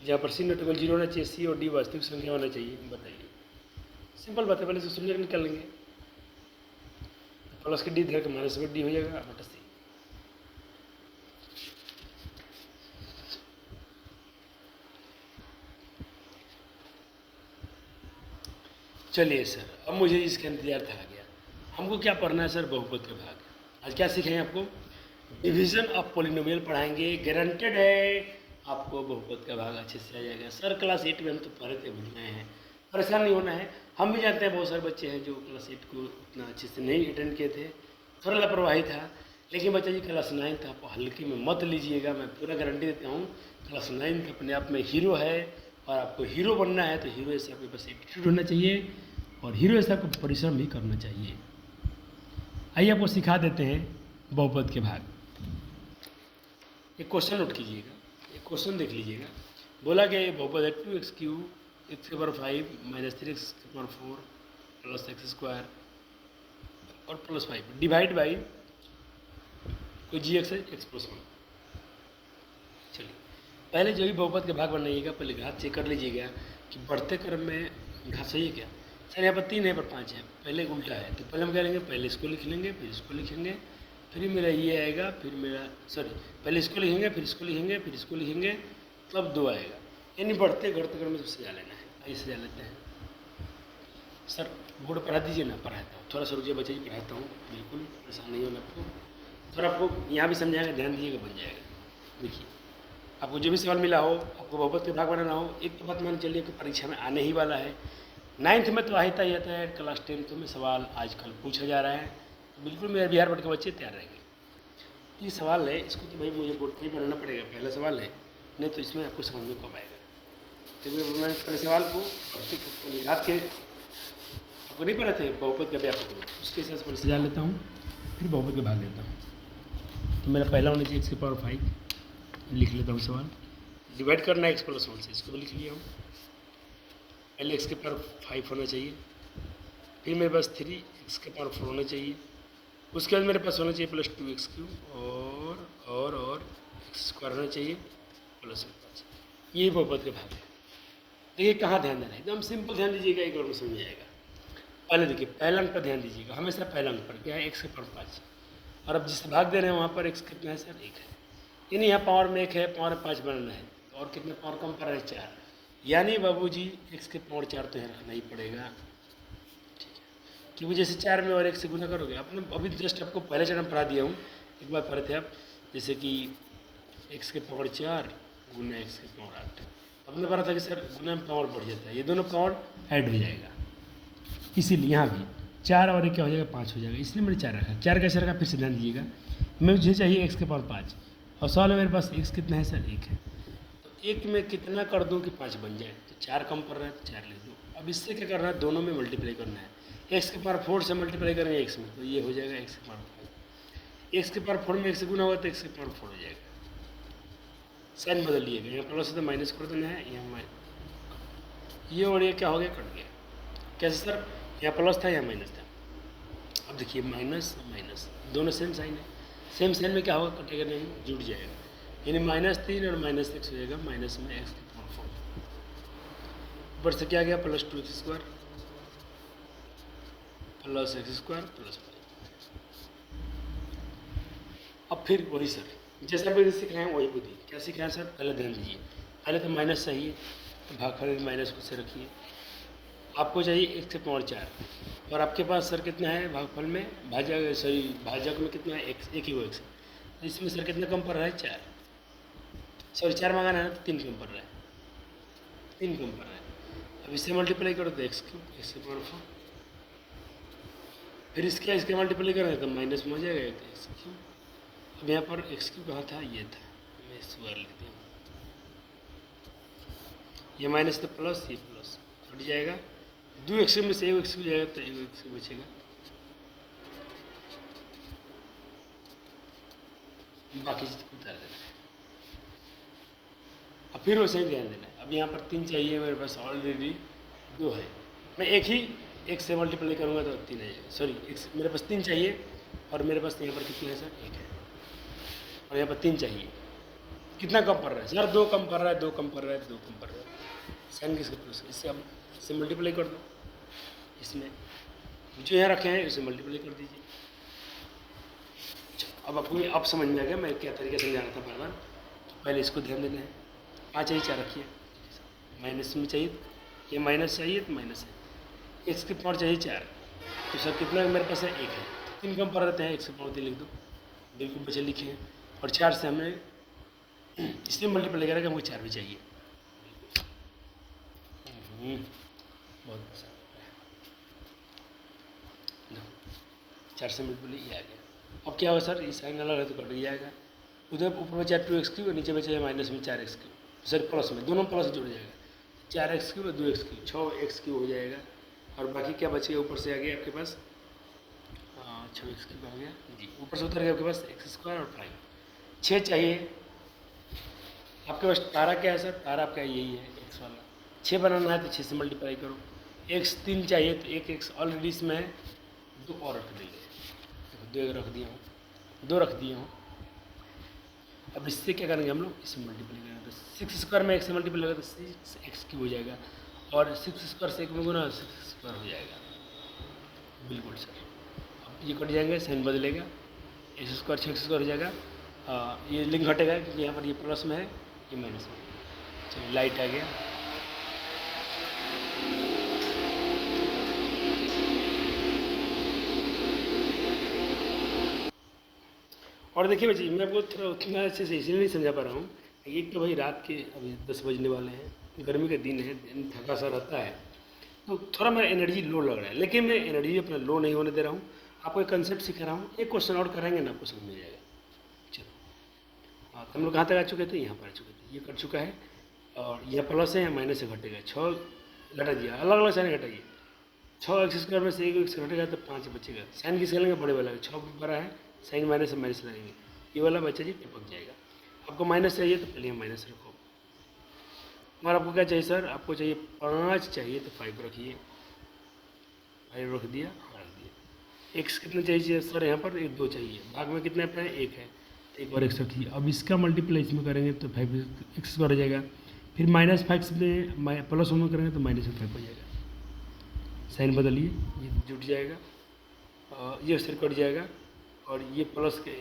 जहाँ पर C ≠ 0 होना चाहिए, C और D वास्तविक संख्या होना चाहिए, बताइए। सिंपल बात है, पहले से शून्य निकाल लेंगे, प्लस के D धर के -D हो जाएगा बटा C। चलिए सर, अब मुझे इसका इंतजार था आ गया। हमको क्या पढ़ना है सर, बहुपद का भाग। आज क्या सीखेंगे आपको, डिवीजन ऑफ पॉलिनोमियल पढ़ाएंगे, गारंटेड है आपको बहुपद का भाग अच्छे से आ जाएगा। सर क्लास 8 में हम तो पढ़े थे, भूल गए हैं, परेशान नहीं होना है। हम भी जानते हैं बहुत सारे बच्चे हैं जो क्लास 8 को उतना अच्छे से नहीं अटेंड किए थे, थोड़ा लापरवाही था। लेकिन बच्चा जी क्लास 9 आप हल्के में मत लीजिएगा, मैं पूरा गारंटी देता हूँ। क्लास 9 अपने आप में हीरो है, और आपको हीरो बनना है तो हीरो ऐसे आपके पास एटीट्यूड होना चाहिए, और हीरो ऐसे आपको परिश्रम भी करना चाहिए। आइए आपको सिखा देते हैं बहुपद के भाग। एक क्वेश्चन नोट कीजिएगा, एक क्वेश्चन देख लीजिएगा। बोला गया ये बहुपद है 2x³ x⁵ - 3x⁴ + x² और +5 डिवाइड बाई कोई gx है x + 1। चलिए पहले जो भी बहुपद के भाग बनाइएगा, पहले घात चेक कर लीजिएगा कि बढ़ते क्रम में घात सही है क्या। सर यहाँ पर 3 है, पर 5 है, पहले उल्टा है, तो पहले हम क्या लेंगे, पहले इसको लिख लेंगे, फिर इसको लिखेंगे, फिर मेरा ये आएगा, फिर मेरा पहले इसको लिखेंगे, फिर इसको लिखेंगे, फिर इसको लिखेंगे, तब 2 आएगा। यानी बढ़ते घटते क्रम में सजा लेना है। आइए सजा लेते हैं। सर बोर्ड पढ़ा दीजिए ना, पढ़ाता हूँ, थोड़ा सा रुकिए बच्चे जी, पढ़ाता हूँ, बिल्कुल परेशान नहीं होना आपको। थोड़ा आपको यहाँ भी समझाएगा, ध्यान दीजिएगा, बन जाएगा। देखिए आपको जो भी सवाल मिला हो, आपको बहुपद के भाग बनाना हो, एक तो बात मान चलिए कि परीक्षा में आने ही वाला है। 9th में तो आता ही आता है, क्लास 10th में सवाल आजकल पूछा जा रहा है, तो बिल्कुल मेरे बिहार बोर्ड के बच्चे तैयार रहेंगे। ये सवाल है, इसको तो भाई मुझे बोर्ड पर ही बनाना पड़ेगा, पहला सवाल है, नहीं तो इसमें आपको समझ में कब आएगा। तो मैं पहले सवाल को याद के आपको नहीं पढ़े थे बहुपद का व्यापक, उसके हिसाब से सजा लेता हूँ, फिर बहुपद के भाग लेता हूँ। तो मेरा पहला होना चाहिए x⁵ लिख लेता हूँ सवाल, डिवाइड करना है x + 1 से, इसको भी लिख लिया हूँ। पहले x⁵ होना चाहिए, फिर मेरे पास 3x⁴ होना चाहिए, उसके बाद मेरे पास होना चाहिए +2x³ और x² होना चाहिए +5। ये बहुपद के भाग है। देखिए कहाँ ध्यान देना है, एकदम सिंपल ध्यान दीजिएगा, एक बार में समझ आएगा। पहले देखिए पहले अंक पर ध्यान दीजिएगा, हमेशा पहले अंक पर क्या है, x के पावर 5। और अब जिससे भाग दे रहे हैं वहाँ पर x कितना है सर, 1 है। यानी यहाँ पावर में 1 है, पावर 5 बनाना है, तो और कितने पावर कम पर है, 4। यानी बाबूजी x के पावर 4 तो यहाँ रखना ही पड़ेगा, ठीक है, क्योंकि जैसे 4 में और 1 से गुना करोगे, आपने अभी जस्ट आपको पहले चरण पढ़ा दिया हूँ, एक बार पढ़े थे आप, जैसे कि x के पावर 4 गुना x के पावर 8। अपने पढ़ा था कि सर गुना में पावर बढ़ जाता है, ये दोनों पावर ऐड हो जाएगा, इसीलिए यहाँ भी 4 और 1 क्या हो जाएगा, 5 हो जाएगा, इसलिए मैंने 4 रखा। 4 कैसे रखा, फिर से ध्यान दीजिएगा, मुझे चाहिए x के पावर 5 और सवाल में मेरे पास x कितना है सर, 1 है, तो 1 में कितना कर दूँ कि 5 बन जाए, तो 4 कम पड़ रहा है तो 4 लिख दो। अब इससे क्या करना है, दोनों में मल्टीप्लाई करना है, x के पावर 4 से मल्टीप्लाई करेंगे x में, तो ये हो जाएगा x के पावर 5, x के पावर 4 में 1 से गुना हुआ तो x के पावर 4 हो जाएगा। साइन बदल लिएगा, यहाँ प्लस है तो माइनस कर देना है, यहाँ माइनस, ये और ये क्या हो गया, कट गया। कैसे सर, यहाँ प्लस था यहाँ माइनस था, अब देखिए माइनस माइनस दोनों सेम साइन है, सेम साइन में क्या होगा, कटेगा नहीं, जुड़ जाएगा, यानी -3 और -x हो जाएगा, माइनस में x की पावर 4, ऊपर से क्या गया, +2x² प्लस x² प्लस 5। अब फिर वही सर जैसा भी सिखाएं वही बुद्धि, क्या सिखाएं सर, पहले ध्यान दीजिए, पहले तो माइनस चाहिए, तो भागफल में माइनस खुद से रखिए, आपको चाहिए x के पावर 4 और आपके पास सर कितना है भागफल में, भाजक में कितना है, x, एक ही वो x है, तो इसमें सर कितना कम पड़ रहा है, 4, सॉरी 4 मंगाना है तो 3 कम पड़ रहा है, 3 कम पड़ रहा है। अब इससे मल्टीप्लाई करो तो x के पावर 4, फिर इसके मल्टीप्लाई करेंगे तो माइनस में हो जाएगा x3। अब यहाँ पर x3 कहाँ था, ये था, मैं इस बार लिख दिया, ये माइनस तो प्लस, ये प्लस हट जाएगा, 2x में से 1x हो जाएगा तो 1x बचेगा, बाकी चीज़ को उतार देना है। अब फिर वैसे ही ध्यान देना है, अब यहाँ पर 3 चाहिए, मेरे पास ऑलरेडी 2 है, मैं एक ही x से मल्टीप्लाई करूँगा तो 3 आ जाएगा, सॉरी मेरे पास 3 चाहिए और मेरे पास यहाँ पर कितना है सर, 1 है, और यहाँ पर 3 चाहिए, कितना कम पड़ रहा है सर, 2 कम पड़ रहा है, 2 कम पड़ रहा है, 2 कम पड़ रहा है, साइन किसके प्लस, इससे अब इससे मल्टीप्लाई कर दो, इसमें जो यहाँ रखे हैं इसे मल्टीप्लाई कर दीजिए। अब आपको अब समझ में आ गया मैं क्या तरीके से समझा रहा था बार बार, तो पहले इसको ध्यान देना है, 5 चाहिए 4 रखिए, माइनस में चाहिए, ये माइनस चाहिए तो माइनस है, x के पावर चाहिए 4, तो सर कितना मेरे पास है, 1 है, 3 कम पड़ रहते हैं, x के पावर 3 लिख दो, बिल्कुल बचे लिखे हैं, और 4 से हमें इसलिए मल्टीप्लाई करेगा, हमको 4 भी चाहिए, बहुत पसंद, 4 से मल्टीप्लाई ये आ गया। अब क्या होगा सर, ये साइन अलग है तो कट जाएगा, उधर ऊपर में 2x³ और नीचे बचे माइनस में 4x³, सर प्लस में दोनों प्लस जुड़ जाएगा, 4x³ और 2x³ 6x³ हो जाएगा, और बाकी क्या बचेगा, ऊपर से आ गया आपके पास 6x³ आ गया जी, ऊपर से उतर गया आपके पास x² और 5, 6 चाहिए आपके पास, तारा क्या है सर, तारा आपका यही है x वाला, 6 बनाना है तो 6 से मल्टीप्लाई करो, x3 चाहिए तो 1x ऑलरेडी इसमें 2 और रख देंगे, 2 रख दिया हूँ, 2 रख दिया हूँ। अब इससे क्या करेंगे हम लोग, इसमें मल्टीप्लाई करेंगे तो 6² में 1 से मल्टीप्लाई करेंगे तो 6x³ हो जाएगा, और 6² से 1 में गुना 6² हो जाएगा, बिल्कुल सर। अब ये कट जाएंगे, साइन बदलेगा, x² 6x² हो जाएगा, ये लिंक हटेगा क्योंकि यहाँ पर ये प्लस में है, ये माइनस में, चलिए लाइट आ गया। और देखिए बच्चे, मैं आपको थोड़ा उतना अच्छे से इसलिए नहीं समझा पा रहा हूँ, एक तो भाई रात के अभी 10 बजने वाले हैं, गर्मी का दिन है, थका सा रहता है, तो थोड़ा मेरा एनर्जी लो लग रहा है, लेकिन मैं एनर्जी अपना लो नहीं होने दे रहा हूँ, आपको एक कंसेप्ट सिखा रहा हूँ, एक क्वेश्चन और कराएंगे ना आपको समझ में जाएगा। चलो हाँ, तो हम लोग कहाँ तक आ चुके थे, यहाँ पर आ चुके थे, ये कट चुका है, और यह प्लस है, यहाँ माइनस से घटेगा, 6 घटा दिया, अलग अलग साइन घटाइए, 6x² में से 1 घटेगा तो 5 बचेगा, साइन किसके लेंगे, बड़े वाला 6 बड़ा है, साइन माइनस लगेंगे, ये वाला बच्चा जी टपक जाएगा। आपको माइनस चाहिए तो पहले माइनस रखो, और आपको क्या चाहिए सर, आपको चाहिए 5 चाहिए तो 5 रखिए, 5 रख दिया, रख दिया। x कितना चाहिए सर, यहाँ पर 2 चाहिए, भाग में कितना है, 1 है, एक और x रखिए। अब इसका मल्टीप्लाई इसमें करेंगे तो 5x² हो जाएगा, फिर -5 में प्लस में करेंगे तो -5 हो जाएगा, साइन बदलिए, ये जुट जाएगा, ये उससे कट जाएगा, और ये प्लस के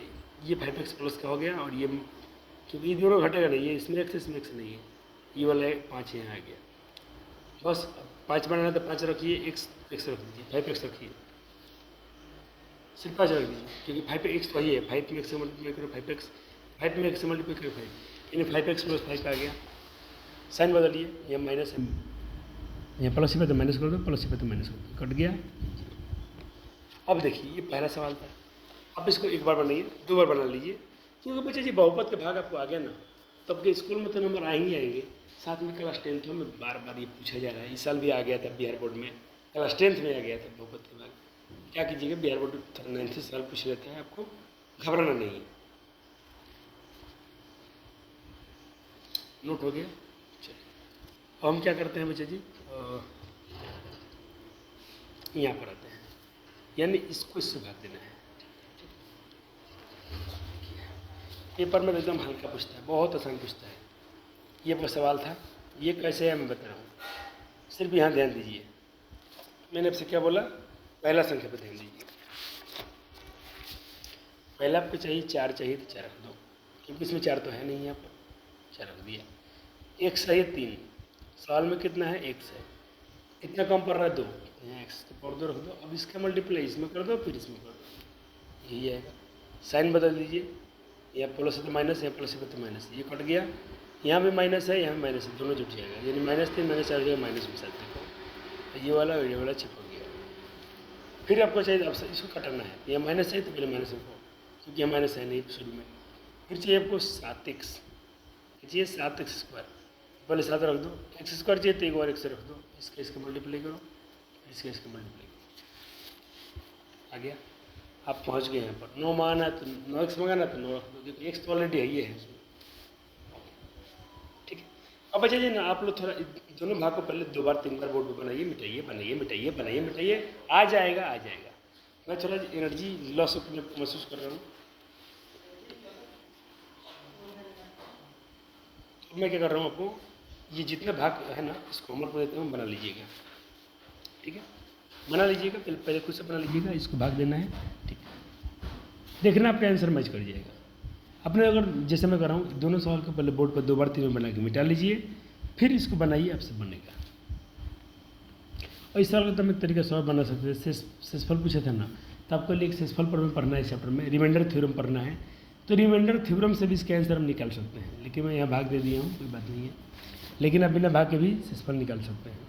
ये 5x प्लस का हो गया, और ये क्योंकि ये दोनों घटेगा नहीं, ये इसमें x इसमें x नहीं है, ये वाला 5 यहाँ आ गया। बस 5 बनाना है तो 5 रखिए, x रख दीजिए, 5x रखिए, सिर्फ 5 रख दीजिए, क्योंकि 5x तो ये है, 5 में x से मल्टीप्लाई करो 5x, 5 में x से मल्टीप्लाई करो 5, यानी 5x प्लस 5 आ गया। साइन बदलिए, ये माइनस है, यहाँ प्लस पे तो माइनस कर दो, प्लस पे तो माइनस कर दो, कट गया। अब देखिए ये पहला सवाल था, अब इसको एक बार बनाइए, 2 बार बना लीजिए, क्योंकि बच्चे जी बहुपद के भाग आपको आ गया ना, तब के स्कूल में तो नंबर आएंगे आएंगे। साथ में क्लास 10th में बार बार ये पूछा जा रहा है, इस साल भी आ गया था बिहार बोर्ड में, क्लास 10th में आ गया था बहुपद के भाग। क्या कीजिएगा, बिहार बोर्ड 9th से साल पूछ लेता है, आपको घबराना नहीं है। नोट हो गया, चलिए अब हम क्या करते हैं बच्चे जी, यहाँ पर आते हैं, यानी इसको इससे भाग देना है। पेपर में एकदम हल्का पूछता है, बहुत आसान पूछता है। ये आपका सवाल था, ये कैसे है मैं बता रहा हूँ, सिर्फ यहाँ ध्यान दीजिए। मैंने आपसे क्या बोला, पहला संख्या पर ध्यान दीजिए। पहला आपको चाहिए 4 चाहिए तो 4 रख दो, क्योंकि इसमें 4 तो है नहीं, यहाँ पर 4 रख दिया। x है 3, सवाल में कितना है, x है, कितना कम पड़ रहा है 2, यहाँ x तो पढ़ 2 रख दो। अब इसका मल्टीप्लाई इसमें कर दो, फिर इसमें कर दो, यही आएगा। साइन बदल दीजिए, यहाँ प्लस है तो माइनस, यहाँ प्लस है तो माइनस, ये कट गया, यहाँ भी माइनस है, यहाँ भी माइनस है, दोनों जुट जाएगा, यानी -3 -4 जगह माइनस में साथ देखो, ये वाला चिपक गया। फिर आपको चाहिए, अब इसको कटाना है, यहाँ माइनस है तो पहले माइनस रखो, क्योंकि यहाँ माइनस है नहीं शुरू में। फिर चाहिए आपको 7x, चाहिए 7x स्क्वायर, पहले 7 रख दो, x स्क्वायर चाहिए तो एक बार x रख दो, इसका मल्टीप्लाई करो, इसका मल्टीप्लाई करो, आ गया। आप पहुंच गए यहाँ पर। 9 मांगना है तो 9x मंगाना तो 9 रख दो, देखो x तो ऑलरेडी है, ये है उसमें, ठीक है। अब बच्चा जी ना, आप लोग थोड़ा दोनों भाग को पहले 2 बार 3 बार बोर्ड पर बनाइए, मिटाइए, आ जाएगा। मैं थोड़ा एनर्जी लॉस महसूस कर रहा हूँ। अब मैं क्या कर रहा हूँ, आपको ये जितना भाग है ना, इसको होमवर्क में देता हूँ, बना लीजिएगा, ठीक है, बना लीजिएगा, पहले खुद से बना लीजिएगा, इसको भाग देना है, ठीक है। देखना आपका आंसर मैच कर जाएगा। अपने अगर जैसे मैं कर रहा हूँ, दोनों सवाल को पहले बोर्ड पर 2 बार 3 बार बना के मिटा लीजिए, फिर इसको बनाइए, आपसे बनेगा। और इस सवाल का तो हम एक तरीका सवाल बना सकते हैं, सेसफल पूछा था ना, तो आपको लिए एक सेसफल पर में पढ़ना है, इस चैप्टर में रिमाइंडर थ्योरम पढ़ना है, तो रिमाइंडर थ्योरम से भी इसका आंसर हम निकाल सकते हैं। लेकिन मैं यहाँ भाग दे दिया हूँ, कोई बात नहीं है, लेकिन आप बिना भाग के भी सेसफल निकाल सकते हैं।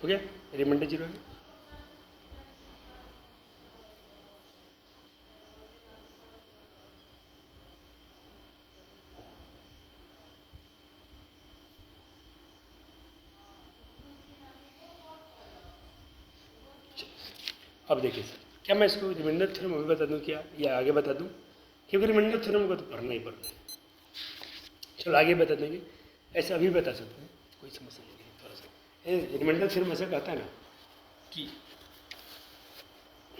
हो गया, रिमाइंडर 0 है। अब देखिए सर, क्या मैं इसको रिमाइंडर थ्योरम अभी बता दूं क्या, या आगे बता दूं, क्योंकि रिमाइंडर थ्योरम को तो पढ़ना ही पड़ता है। चलो आगे बता देंगे, ऐसे अभी बता सकते हैं, कोई समस्या नहीं है। थोड़ा सा रिमाइंडर थ्योरम ऐसा कहता है ना कि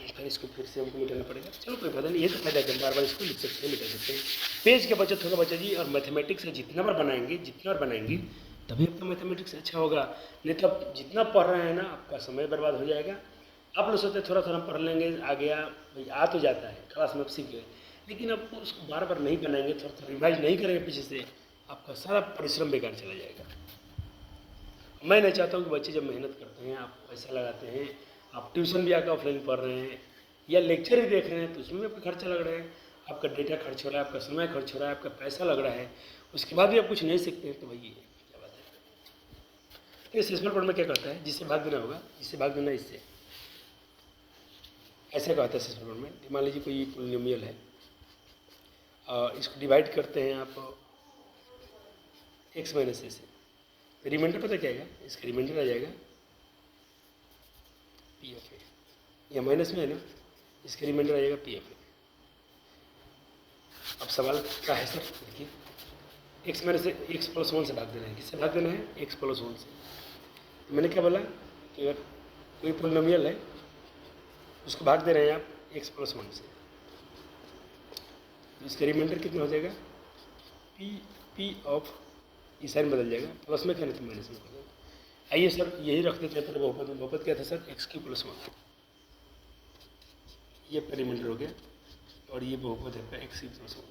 फिर इसको फिर से हमको मिटाना पड़ेगा। चलो कोई पता नहीं, ये तो फायदा है, बार बार इसको लिख सकते हैं, मिटा सकते हैं। पेज का बचत होगा बच्चा जी, और मैथमेटिक्स से जितना बार बनाएंगे तभी आपका मैथमेटिक्स अच्छा होगा। नहीं तो आप जितना पढ़ रहे हैं ना, आपका समय बर्बाद हो जाएगा। आप लोग सोचते थोड़ा थोड़ा पढ़ लेंगे, आ गया भाई, आ तो जाता है, क्लास में आप सीख गए, लेकिन आपको उसको बार बार नहीं बनाएंगे, थोड़ा थोड़ा रिवाइज नहीं करेंगे पीछे से, आपका सारा परिश्रम बेकार चला जाएगा। मैं नहीं चाहता हूँ कि बच्चे जब मेहनत करते हैं, आप पैसा लगाते हैं, आप ट्यूशन भी आकर ऑफलाइन पढ़ रहे हैं या लेक्चर ही देख रहे हैं, तो उसमें भी आपका खर्चा लग रहा है, आपका डेटा खर्च हो रहा है, आपका समय खर्च हो रहा है, आपका पैसा लग रहा है, उसके बाद भी आप कुछ नहीं सीखते हैं, तो भाई क्या बात है। तो इस सेसफल बोर्ड में क्या करता है, जिससे भाग देना होगा, जिससे भाग देना इससे, ऐसे कहता है सेसफल बोर्ड में। मान लीजिए कोई पोलिनोमियल है, इसको डिवाइड करते हैं आप x माइनस ए से, तो रिमाइंडर पता क्या आएगा, इसका रिमाइंडर आ जाएगा पी ऑफ ए, या माइनस में है ना, इसका रिमाइंडर आ जाएगा पी ऑफ ए। अब सवाल क्या है सर, देखिए x माइनस x प्लस 1 से भाग देना है, किससे भाग देना है, x प्लस 1 से। तो मैंने क्या बोला कि अगर कोई पोलिनोमियल है, उसको भाग दे रहे हैं आप x प्लस 1 से, तो इसका रिमाइंडर कितना हो जाएगा, पी पी ऑफ, ये साइन बदल जाएगा, प्लस में क्या नहीं तो माइनस में। आइए सर यही रख देते हैं, बहुपद में बहुपद क्या था सर, x³ + 1, ये आपका रिमाइंडर हो गया, और ये बहुपद है आपका x³ + 1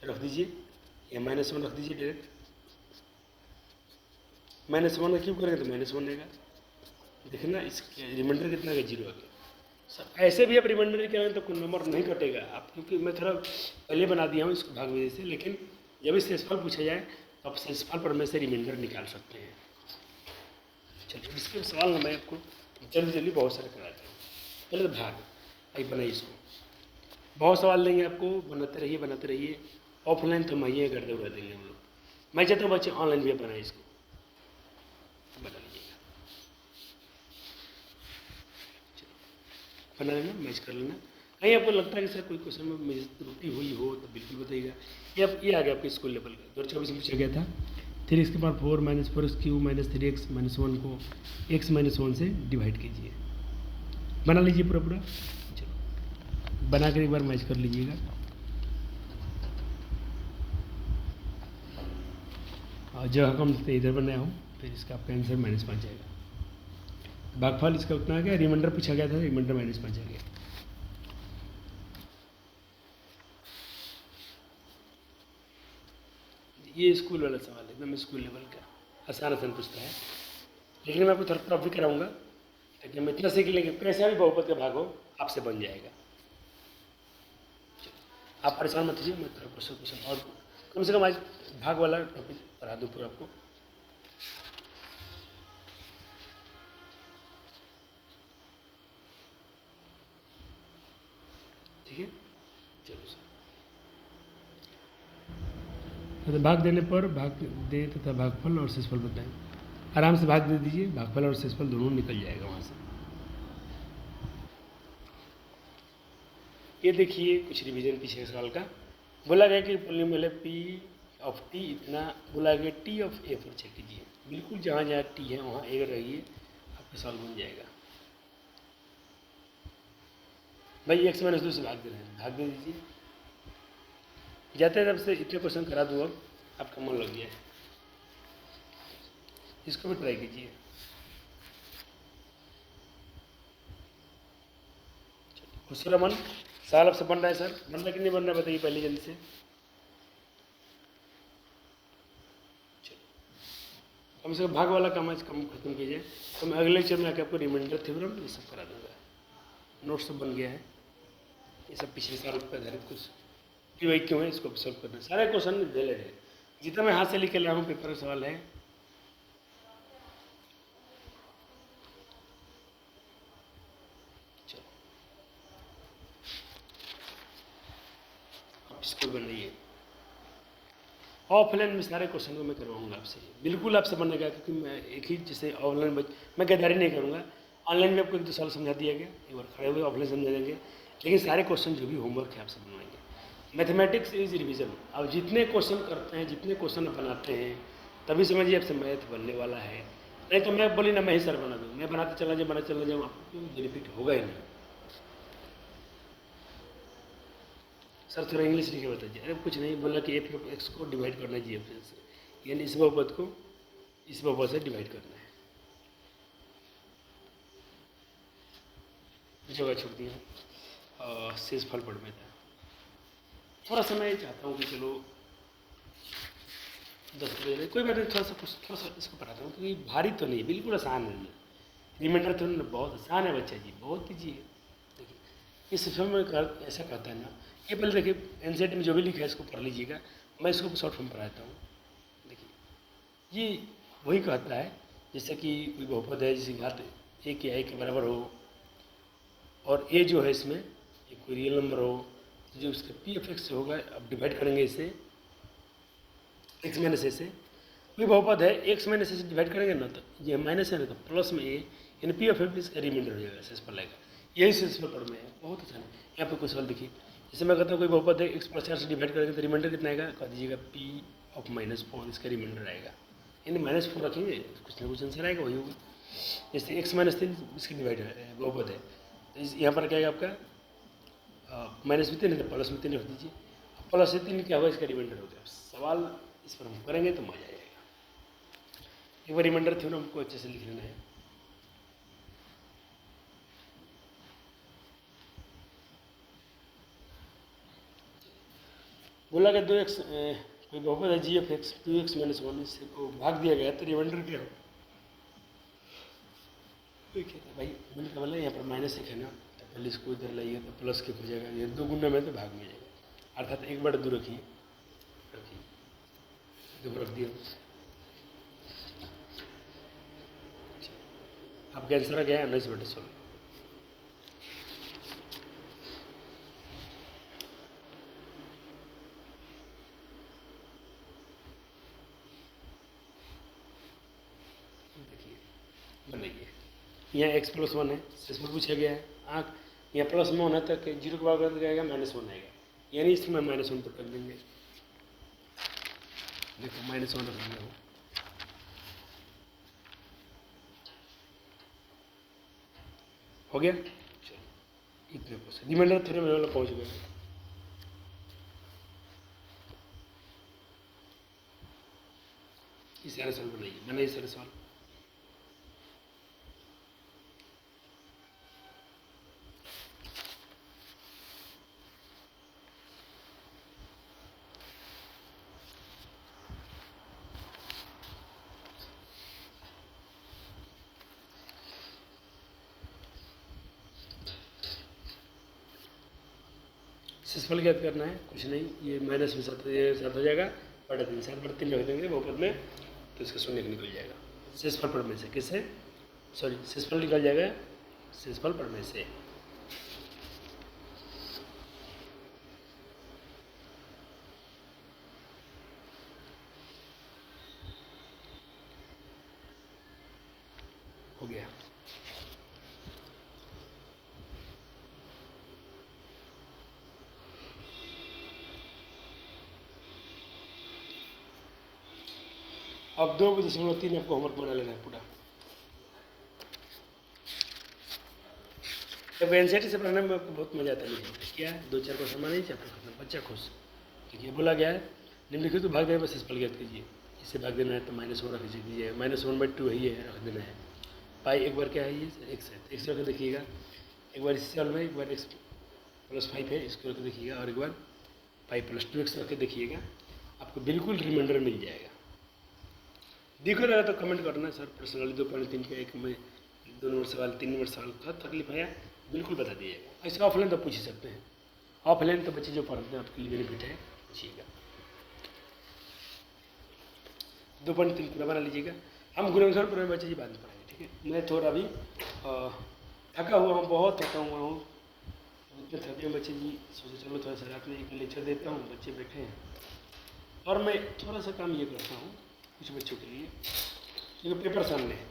रख दीजिए, या -1 रख दीजिए डायरेक्ट, -1 का क्यूब करेंगे तो -1 आएगा, देखिए ना इस रिमाइंडर कितना का 0 आ गया। सर ऐसे भी आप रिमाइंडर करेंगे तो कोई नंबर नहीं कटेगा आप, क्योंकि मैं थोड़ा पहले बना दिया हूँ इसको भाग वजह से, लेकिन जब इस शेषफल पूछा जाए तो आप शेषफल पर में से रिमाइंडर निकाल सकते हैं। चलिए इसके सवाल ना मैं आपको जल्दी जल्दी बहुत सारे कराते हैं। पहले तो भाग, आई बनाइए इसको, बहुत सवाल देंगे आपको, बनाते रहिए। ऑफलाइन तो माइए गर्दे उड़ा देंगे हम लोग, मैं चाहता हूँ बच्चे ऑनलाइन भी बनाए, इसको बना लीजिएगा, बना लेना, मैच कर लेना। कहीं आपको लगता है कि सर कोई क्वेश्चन में मेरी त्रुटि हुई हो तो बिल्कुल बताइएगा। ये आ गया आपके स्कूल लेवल का 2024 में पूछा गया था, 3x के पावर 4 - 4x³ - 3x - 1 को x - 1 से डिवाइड कीजिए। बना लीजिए पूरा पूरा, चलो बना कर एक बार मैच कर लीजिएगा। और जो हम इधर बनाया हूँ, फिर इसका आपका आंसर -5 जाएगा। भागफल इसका उतना आ गया, रिमाइंडर पूछा गया था, रिमाइंडर -5 आ गया। ये स्कूल वाला सवाल है, एकदम स्कूल लेवल का, आसान पूछता है, लेकिन मैं आपको थोड़ा टफ भी कराऊंगा ताकि हम इतना सीख लेंगे, कैसा भी बहुपद का भाग हो आपसे बन जाएगा। आप परेशान मत कीजिए, मैं थोड़ा क्वेश्चन और कम से कम आज भाग वाला टॉपिक पढ़ा दूँ पूरा आपको। ठीक है, चलो सर। तो भाग देने पर भाग दे तथा भागफल और शेषफल बताएं। आराम से भाग दे दीजिए, भागफल और शेषफल दोनों निकल जाएगा वहाँ से। ये देखिए कुछ रिवीजन पीछे सवाल का, बोला गया कि पॉलिनोमियल P(t) इतना, बोला गया T(a) पर चेक कीजिए, बिल्कुल जहाँ जहाँ T है वहाँ A रहिए, आपका सवाल बन जाएगा। भाई x - 2 से भाग दे रहे हैं, भाग दे दीजिए, जाते जब से इतने क्वेश्चन करा दूँ, अब आपका मन लग गया है, इसको भी ट्राई कीजिए। खुशरा मन सवाल आपसे बन रहा है सर, बन रहा है कि नहीं बन रहा है बताइए पहले जल्दी से। कम से कम भाग वाला काम आज कम खत्म कीजिए, तो मैं अगले लेक्चर में आके आपको रिमाइंडर थ्योरम ये सब करा दूँगा। नोट्स सब बन गया है, ये सब पिछले साल पर आधारित कुछ कि भाई क्यों है, इसको सॉल्व करना, सारे क्वेश्चन वैलिड है, जितना मैं हाथ से लिख के लाया हूँ पेपर का सवाल है। चलो अब इसको बन रही है, ऑफलाइन में सारे क्वेश्चन को मैं करवाऊंगा आपसे, बिल्कुल आपसे बनेगा, क्योंकि मैं एक ही जैसे ऑनलाइन मैं गद्दारी नहीं करूँगा, ऑनलाइन में आपको 1-2 साल समझा दिया गया, एक बार खड़े हुए ऑफलाइन समझा देंगे, लेकिन सारे क्वेश्चन जो भी होमवर्क है आपसे बनवाएंगे। मैथमेटिक्स इज रिवीजन, अब जितने क्वेश्चन करते हैं, जितने क्वेश्चन बनाते हैं, तभी समझिए आपसे मैथ बनने वाला है, नहीं तो मैं बोली ना मैं ही सर बना दूँ, मैं बनाते चला जाऊँ, आपको बेनिफिट होगा ही नहीं। सर थोड़ा इंग्लिश लिखे बताइए, अरे कुछ नहीं, बोला कि f(x) को डिवाइड करना चाहिए f से, यानी इस बहुपद को इस बहुपद से डिवाइड करना है, जगह छोड़ दिया, शेषफल पढ़ में था, थोड़ा सा मैं चाहता हूँ कि चलो 10 बजे, कोई बात नहीं, थोड़ा सा इसको पढ़ाता हूँ, क्योंकि भारी तो नहीं, बिल्कुल आसान है, रिमाइंडर तो बहुत आसान है बच्चा जी, बहुत कीजिए। देखिए इस समय में ऐसा कहता है ना, ये पहले देखिए एनसीईआरटी में जो भी लिखा है इसको पढ़ लीजिएगा, मैं इसको शॉर्ट फॉर्म पढ़ाता हूँ। देखिए ये वही कहता है, जैसे कि कोई बहुपद है जिसकी घात a या a के बराबर हो, और a जो है इसमें एक कोई रियल नंबर हो, तो जो उसका p(f(x) से होगा, अब डिवाइड करेंगे इसे x - a से, कोई बहुपद है x - a से डिवाइड करेंगे ना, तो ये माइनस है ना, तो प्लस में a, यानी p(f(x) इसका रिमाइंडर हो जाएगा, शेषफल आएगा, यही शेषफल पढ़ में है, बहुत अच्छा है। यहाँ पर कोई सवाल देखिए, जैसे मैं कहता हूँ कोई बहुपद है x + 4 से डिवाइड करेंगे तो रिमाइंडर कितना आएगा, कह दीजिएगा p(-4) इसका रिमाइंडर आएगा, यानी -4 रखेंगे, कुछ ना कुछ आंसर आएगा, वही होगा। जैसे x - 3 इसकी डिवाइड है, बहुपद है, तो यहाँ पर क्या आएगा आपका -3 है तो प्लस में 3 रख दीजिए, प्लस से 3 क्या होगा, इसका रिमाइंडर हो गया। सवाल इस पर हम करेंगे तो मजा आएगा। एक बार रिमाइंडर थ्योरम को अच्छे से लिख लेना है। बोला कि 2x कोई बहुपद है जी एफ एक्स 2x माइनस 1, इससे को भाग दिया गया तो रिमाइंडर क्या हो, भाई मैंने कहा बोला यहाँ पर माइनस एक है ना, तो पहले इसको इधर लाइए तो प्लस के हो जाएगा, ये 2 गुना में तो भाग में जाएगा, अर्थात 1/2 रखिए, देखो रख दिया। आपका आंसर आ गया 19/16। देखिए बनाइए, यहाँ x + 1 है, इसमें पूछा गया है आँख, यहाँ प्लस में होना तक 0 के बाद जाएगा -1 आएगा, यानी इसमें -1 तो कर देंगे। देखो -1 रख दिया हो, हो गया। चलो इतने को रिमाइंडर थ्योरम वाला पहुँच गया। इस सारे सवाल बनाइए, बनाइए सारे सवाल। सेसफल ज्ञात करना है, कुछ नहीं, ये माइनस में 7 हो जाएगा, बटा 3 7/3 रख देंगे बहुपद में, तो इसका शून्य निकल जाएगा। सेसफल प्रमेय से किससे, सॉरी सेसफल निकल जाएगा सेसफल प्रमेय से। हो गया। अब 2.3 आपको होमवर्क बना लेना है पूरा। जब एनसीईआरटी से पढ़ने में आपको बहुत मजा आता है, क्या 2-4 क्वेश्चन बनाइए, चैप्टर खत्म, बच्चा खुश। देखिए बोला गया है निम्नलिखित तो भाग देने पर सेसफल ज्ञात कीजिए, इससे भाग देना है तो -1 रख दीजिए, -1/2 ही है, रख देना है। पाई एक बार क्या है, ये x है, तो x रख देखिएगा, एक बार इस सॉल्व में, एक बार x + 5 है, इसको रख देखिएगा, और एक बार पाई + 2x रख के देखिएगा, आपको बिल्कुल रिमाइंडर मिल जाएगा। दिखो रहा तो कमेंट करना सर, पर्सनली 2.3 का एक में 2 नंबर सवाल 3 नंबर सवाल था, तकलीफ आया बिल्कुल बता दीजिएगा। ऐसे ऑफलाइन तो पूछ ही सकते हैं, ऑफलाइन तो बच्चे जो पढ़ते हैं आपके लिए बेनिफिट है, पूछिएगा। 2.3 पूरा बना लीजिएगा, हम गुणनखंड पूरे बच्चे जी बाद में पढ़ाएंगे, ठीक है। मैं थोड़ा अभी थका हुआ हूँ, बहुत थका हुआ हूँ, इतने थके बच्चे जी, सोचे चलो थोड़ा सा रात में एक लेक्चर देता हूँ, बच्चे बैठे हैं, और मैं थोड़ा सा काम ये करता हूँ कुछ बच्चों के लिए, क्योंकि पेपर सामने है,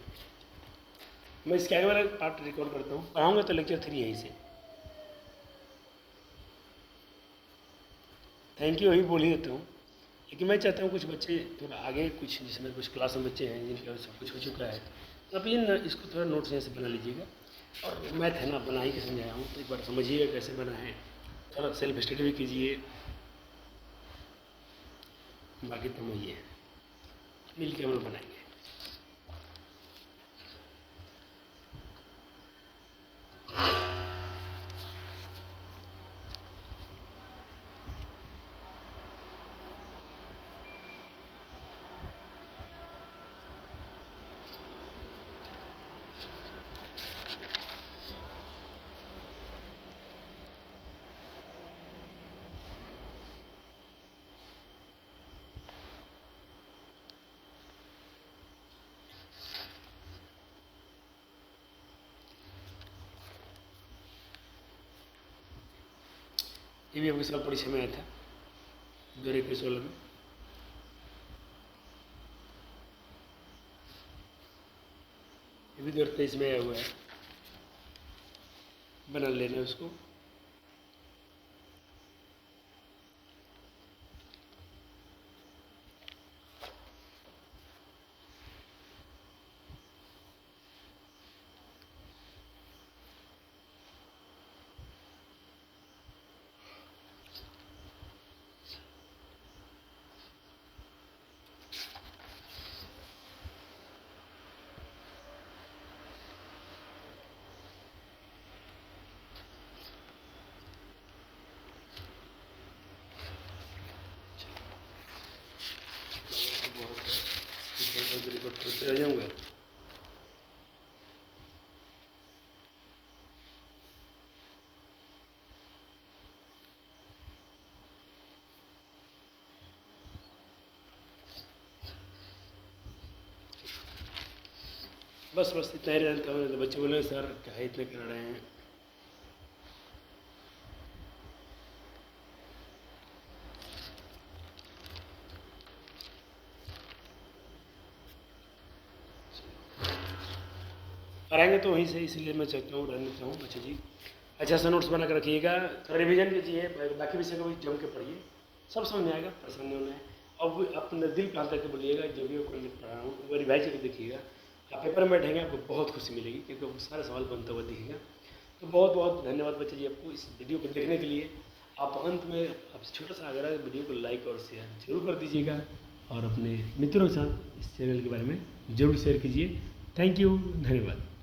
मैं इसके आगे वाला पार्ट रिकॉर्ड करता हूँ, पढ़ाऊँगा तो लेक्चर 3 यहीं से। थैंक यू वही बोल ही देता हूँ, लेकिन मैं चाहता हूँ कुछ बच्चे थोड़ा आगे, कुछ जिसमें कुछ क्लास में बच्चे हैं जिनका सब कुछ हो चुका है, तो आप ये इसको थोड़ा नोट्स जैसे बना लीजिएगा, और मैथ है ना बना ही के समझाया हूँ, तो एक बार समझिएगा कैसे बना है, थोड़ा सेल्फ स्टडी भी कीजिए, बाकी तो वही है, मिल के हम लोग बनाएंगे। ये भी आपके सवाल परीक्षा में आया था 2016 में, ये भी 2023 में आया हुआ है, बना लेना उसको। तो रह जाऊँगा। बस इतना ही रहता हूँ। तो बच्चे बोले सर क्या इतने कर रहे हैं। रहेंगे तो वहीं से, इसलिए मैं चाहता हूँ रहने देता हूँ। अच्छा जी, अच्छा सा नोट्स बना कर रखिएगा, थोड़ा रिवीजन कीजिए, बाकी विषय को भी जम के पढ़िए, सब समझ में आएगा, परेशान नहीं होना है। अब अपने दिल पे हाथ रख के बोलिएगा जो भी मैं पढ़ा रहा हूँ वो रिवाइज करके देखिएगा। आप पेपर में बैठेंगे आपको बहुत खुशी मिलेगी, क्योंकि वो सारे सवाल बनता हुआ दिखेगा। तो बहुत बहुत धन्यवाद बच्चे जी आपको इस वीडियो को देखने के लिए। आप अंत में आपसे छोटा सा आग्रह है, वीडियो को लाइक और शेयर जरूर कर दीजिएगा, और अपने मित्रों के साथ इस चैनल के बारे में ज़रूर शेयर कीजिए। थैंक यू, धन्यवाद।